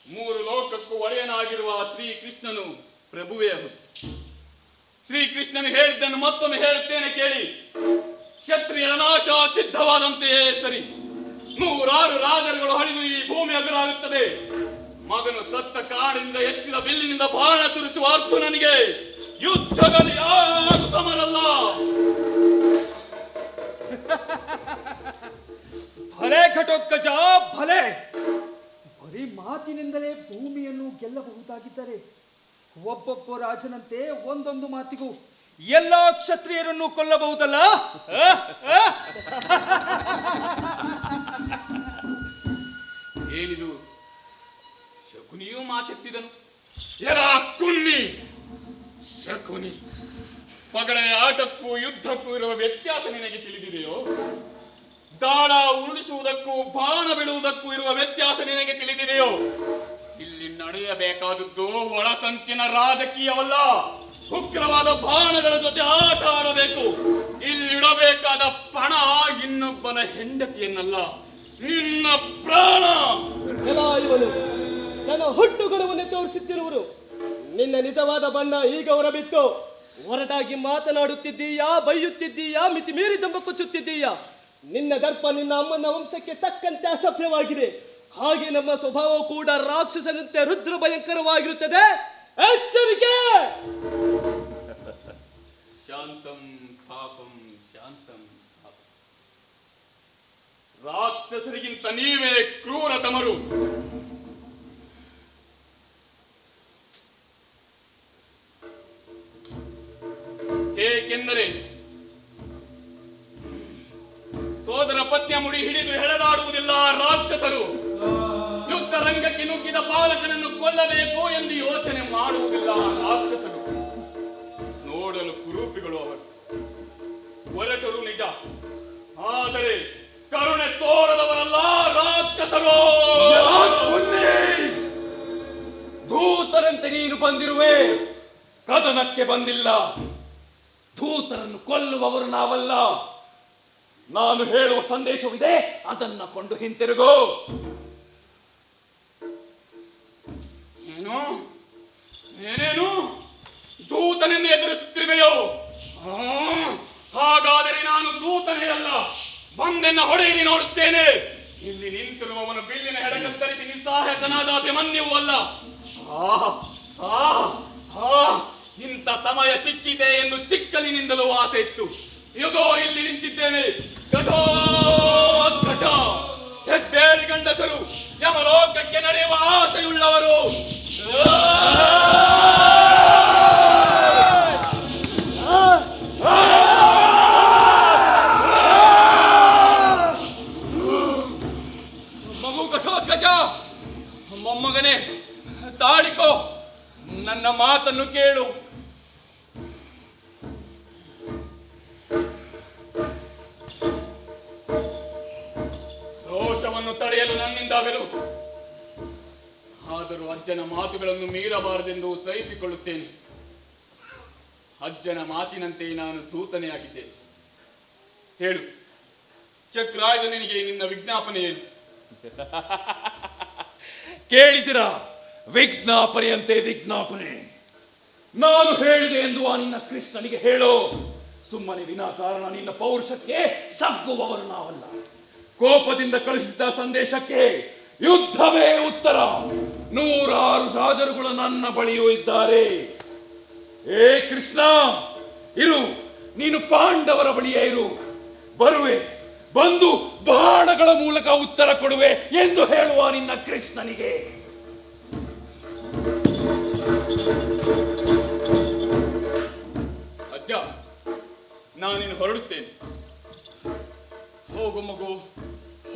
Speaker 8: ಮೂರು ಲೋಕಕ್ಕೂ ಒಡೆಯನಾಗಿರುವ ಶ್ರೀಕೃಷ್ಣನು ಪ್ರಭುವೇ ಹೌದು. ಶ್ರೀಕೃಷ್ಣನು ಹೇಳಿದ್ದನ್ನು ಮತ್ತೊಮ್ಮೆ ಹೇಳುತ್ತೇನೆ ಕೇಳಿ. ಕ್ಷತ್ರಿಯರ ನಾಶ ಸಿದ್ಧವಾದಂತೆಯೇ ಸರಿ. 100 ರಾಜರುಗಳು ಹರಿದು ಈ ಭೂಮಿ ಅಗರಾಗುತ್ತದೆ. ಮಗನು ಸತ್ತ ಕಾಡಿನಿಂದ ಎತ್ತಿದ ಬಿಲ್ಲಿನಿಂದ ಬಾಣ ಸುರಿಸುವ ಅರ್ಜುನನಿಗೆ ಯುದ್ಧದಲ್ಲಿ ಯಾರು ಸಮರಲ್ಲ.
Speaker 12: ಭಲೆ ಘಟೋತ್ಕಚ, ಭಲೆ. ಬರೀ ಮಾತಿನಿಂದಲೇ ಭೂಮಿಯನ್ನು ಗೆಲ್ಲಬಹುದಾಗಿದ್ದರೆ ಒಬ್ಬೊಬ್ಬ ರಾಜನಂತೆ ಒಂದೊಂದು ಮಾತಿಗೂ ಎಲ್ಲ ಕ್ಷತ್ರಿಯರನ್ನು ಕೊಲ್ಲಬಹುದಲ್ಲ?
Speaker 8: ಏನಿದು? ಶಕುನಿಯೂ ಮಾತೆತ್ತಿದನು. ಎರ ಕುನ್ನಿ ಶಕುನಿ, ಪಗಡೆ ಆಟಕ್ಕೂ ಯುದ್ಧಕ್ಕೂ ಇರುವ ವ್ಯತ್ಯಾಸ ನಿನಗೆ ತಿಳಿದಿದೆಯೋ? ದಾಳ ಉರುಳಿಸುವುದಕ್ಕೂ ಬಾಣ ಬಿಡುವುದಕ್ಕೂ ಇರುವ ವ್ಯತ್ಯಾಸ ನಿನಗೆ ತಿಳಿದಿದೆಯೋ? ಇಲ್ಲಿ ನಡೆಯಬೇಕಾದದ್ದು ಒಳಸಂಚಿನ ರಾಜಕೀಯವಲ್ಲ, ಉಗ್ರವಾದ ಬಾಣಗಳ ಜೊತೆ ಆಟ ಆಡಬೇಕು. ಇಲ್ಲಿಡಬೇಕಾದ ಪಣ ಇನ್ನೊಬ್ಬನ ಹೆಂಡತಿಯನ್ನಲ್ಲ, ನಿನ್ನ ಪ್ರಾಣ.
Speaker 7: ಇವನು ನನ್ನ ಹುಟ್ಟುಗುಣವನ್ನೇ ತೋರಿಸುತ್ತಿರುವರು. ನಿನ್ನ ನಿಜವಾದ ಬಣ್ಣ ಈಗ ಹೊರಬಿತ್ತು. ಹೊರಟಾಗಿ ಮಾತನಾಡುತ್ತಿದ್ದೀಯಾ, ಬೈಯುತ್ತಿದ್ದೀಯಾ, ಮಿತಿ ಮೀರಿ ಜಂಬ ಕೊಚ್ಚುತ್ತಿದ್ದೀಯಾ. ನಿನ್ನ ದರ್ಪ ನಿನ್ನ ಅಮ್ಮನ ವಂಶಕ್ಕೆ ತಕ್ಕಂತೆ ಅಸಭ್ಯವಾಗಿದೆ. ಹಾಗೆ ನಮ್ಮ ಸ್ವಭಾವ ಕೂಡ ರಾಕ್ಷಸನಂತೆ ರುದ್ರ ಭಯಂಕರವಾಗಿರುತ್ತದೆ. ಎಚ್ಚರಿಕೆ!
Speaker 8: ಶಾಂತಂ ಪಾಪಂ ಶಾಂತಂ ಪಾಪಂ. ರಾಕ್ಷಸರಿಗಿಂತ ನೀವೇ ಕ್ರೂರತಮರು. ಏಕೆಂದರೆ ಸೋದರ ಪತ್ನಿಯ ಮುಡಿ ಹಿಡಿದು ಹೆಳೆದಾಡುವುದಿಲ್ಲ ರಾಕ್ಷಸರು. ಯುದ್ಧ ರಂಗಕ್ಕೆ ನುಗ್ಗಿದ ಬಾಲಕನನ್ನು ಕೊಲ್ಲಬೇಕು ಎಂದು ಯೋಚನೆ ಮಾಡುವುದಿಲ್ಲ ರಾಕ್ಷಸರು. ನೋಡಲು ಕುರೂಪಿಗಳು ಅವರು, ಒರಟರು ನಿಜ, ಆದರೆ ಕರುಣೆ ತೋರದವರಲ್ಲ ರಾಕ್ಷಸರು.
Speaker 11: ದೂತರಂತೆ ನೀನು ಬಂದಿರುವೆ, ಕದನಕ್ಕೆ ಬಂದಿಲ್ಲ. ದೂತರನ್ನು ಕೊಲ್ಲುವವರು ನಾವಲ್ಲ. ನಾನು ಹೇಳುವ ಸಂದೇಶವಿದೆ, ಅದನ್ನ ಕೊಂಡು ಹಿಂತಿರುಗು.
Speaker 8: ಏನು ಏನೇನು ದೂತನೆಂದು ಎದುರಿಸುತ್ತಿರುವೆಯೋ? ಹಾಗಾದರೆ ನಾನು ದೂತನೇ ಅಲ್ಲ. ಬಂದೆನ್ನ ಹೊಡೆಯಿರಿ ನೋಡುತ್ತೇನೆ. ಇಲ್ಲಿ ನಿಂತಿರುವವನು ಬಿಲ್ಲಿನ ಹೆಡಕತ್ತರಿಸಿ ನಿಸ್ಸಹಾಯಕನಾದ ಅಭಿಮನ್ಯುವು ಅಲ್ಲ. ಇಂಥ ಸಮಯ ಸಿಕ್ಕಿದೆ ಎಂದು ಚಿಕ್ಕಲಿನಿಂದಲೂ ಆಸೆ ಇತ್ತು. ಇಗೋ ಇಲ್ಲಿ ನಿಂತಿದ್ದೇನೆ. ಗಜೋ ಗಜ ಹೆದ್ದೇಳಿ ಗಂಡಸರು, ಯಮಲೋಕಕ್ಕೆ ನಡೆಯುವ ಆಸೆಯುಳ್ಳವರು. ಮಗು ಘಟೋತ್ಕಚ, ಮೊಮ್ಮಗನೇ ತಾಳಿಕೋ, ನನ್ನ ಮಾತನ್ನು ಕೇಳು. ದೋಷವನ್ನು ತಡೆಯಲು ನನ್ನಿಂದಾಗಲು, ಆದರೂ ಅಜ್ಜನ ಮಾತುಗಳನ್ನು ಮೀರಬಾರದೆಂದು ಸಹಿಸಿಕೊಳ್ಳುತ್ತೇನೆ. ಅಜ್ಜನ ಮಾತಿನಂತೆ ನಾನು ದೂತನೇ ಆಗಿದ್ದೇನೆ. ಹೇಳು ಚಕ್ರಾಯುಧನಿಗೆ ನಿನ್ನ ವಿಜ್ಞಾಪನೆ ಏನು?
Speaker 11: ಕೇಳಿದಿರಾ? ವಿಜ್ಞಾಪನೆಯಂತೆ ವಿಜ್ಞಾಪನೆ. ನಾನು ಹೇಳಿದೆ ಎಂದು ಆ ನಿನ್ನ ಕೃಷ್ಣನಿಗೆ ಹೇಳೋ. ಸುಮ್ಮನೆ ವಿನಾಕಾರಣ ನಿನ್ನ ಪೌರುಷಕ್ಕೆ ಸಗ್ಗುವವರು ನಾವಲ್ಲ. ಕೋಪದಿಂದ ಕಳುಹಿಸಿದ ಸಂದೇಶಕ್ಕೆ ಯುದ್ಧವೇ ಉತ್ತರ. 100 ರಾಜರುಗಳು ನನ್ನ ಬಳಿಯೂ ಇದ್ದಾರೆ. ಏ ಕೃಷ್ಣ, ಇರು, ನೀನು ಪಾಂಡವರ ಬಳಿಯೇ ಇರು. ಬರುವೆ, ಬಂದು ಬಾಣಗಳ ಮೂಲಕ ಉತ್ತರ ಕೊಡುವೆ ಎಂದು ಹೇಳುವ ನಿನ್ನ ಕೃಷ್ಣನಿಗೆ.
Speaker 8: ಅಜ್ಜ, ನಾನಿನ್ನು ಹೊರಡುತ್ತೇನೆ. ಹೋಗು ಮಗು,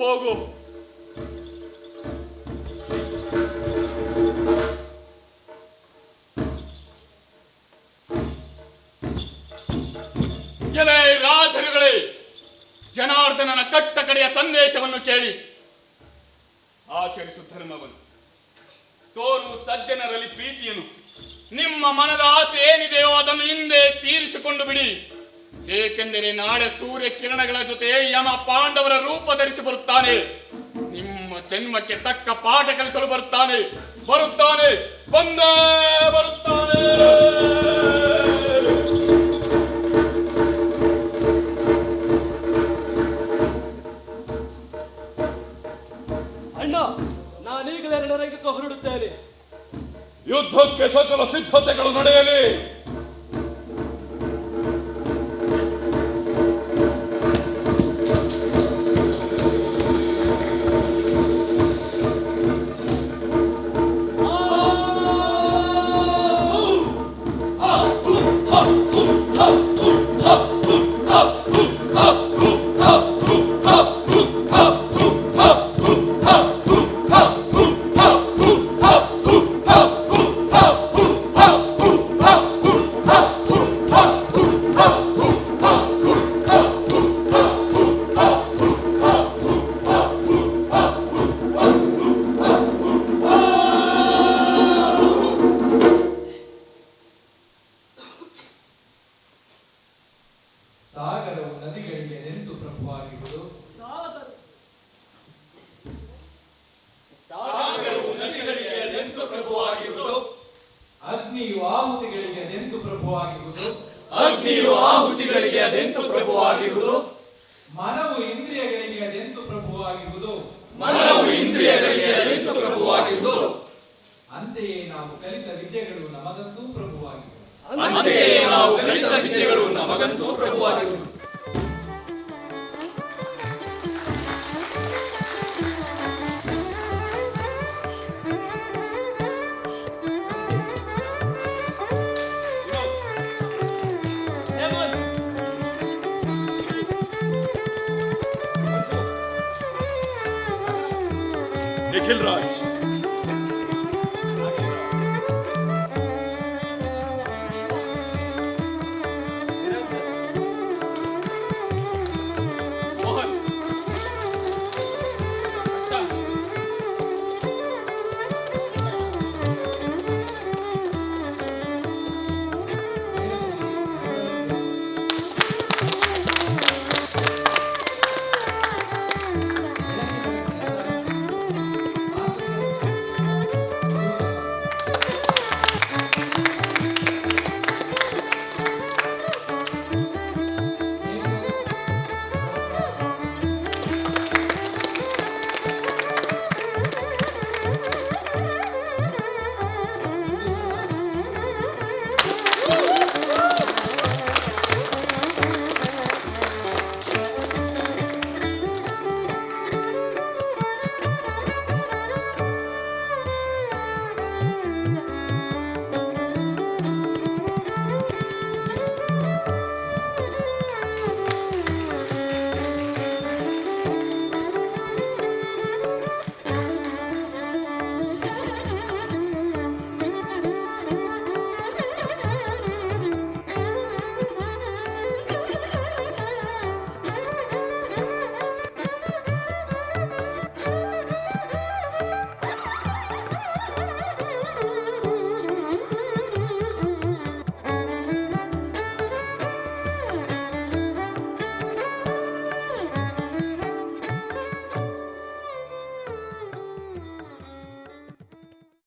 Speaker 8: ಹೋಗು. ಎಲೆ ರಾಜರುಗಳೇ, ಜನಾರ್ದನನ ಕಟ್ಟ ಕಡೆಯ ಸಂದೇಶವನ್ನು ಕೇಳಿ ಆಚರಿಸು ಧರ್ಮವನ್ನು, ತೋರು ಸಜ್ಜನರಲ್ಲಿ ಪ್ರೀತಿಯನ್ನು. ನಿಮ್ಮ ಮನದ ಆಸೆ ಏನಿದೆಯೋ ಅದನ್ನು ಹಿಂದೆ ತೀರಿಸಿಕೊಂಡು ಬಿಡಿ. ಏಕೆಂದರೆ ನಾಳೆ ಸೂರ್ಯ ಕಿರಣಗಳ ಜೊತೆ ಯಮ ಪಾಂಡವರ ರೂಪ ಧರಿಸಿ ಬರುತ್ತಾನೆ. ನಿಮ್ಮ ಜನ್ಮಕ್ಕೆ ತಕ್ಕ ಪಾಠ ಕಲಿಸಲು ಬರುತ್ತಾನೆ, ಬಂದೇ ಬರುತ್ತಾನೆ.
Speaker 7: ಅಣ್ಣ, ನಾನೀಗಲೇ ರಣರಂಗಕ್ಕೆ ಹೊರಡುತ್ತೇನೆ.
Speaker 11: ಯುದ್ಧಕ್ಕೆ ಸಕಲ ಸಿದ್ಧತೆಗಳು ನಡೆಯಲಿ.
Speaker 6: ಸಾಗರವು ನದಿಗಳಿಗೆ ನಿಂತು ಪ್ರಭುವಾಗಿರುವುದು. ಅಗ್ನಿಯು ಆಹುತಿಗಳಿಗೆ ಅದೆಂತು ಪ್ರಭುವಾಗಿರುವುದು. ಮನವು ಇಂದ್ರಿಯಗಳಿಗೆ ಅದೆಂತು ಪ್ರಭುವಾಗಿರುವುದು. ಅಂತೆಯೇ ನಾವು ಕಲಿತ ವಿದ್ಯೆಗಳು ನಮಗಂತೂ ಪ್ರಭುವಾಗಿವೆ.
Speaker 8: ಅಂತೆಯೇ ನಾವು ಗಣಿತ ವಿದ್ಯೆಗಳು ನಮಗಂತೂ ಪ್ರಭುವಾಗಿರುವುದು.
Speaker 11: ನಿಖಿಲ್ ರಾಜ್,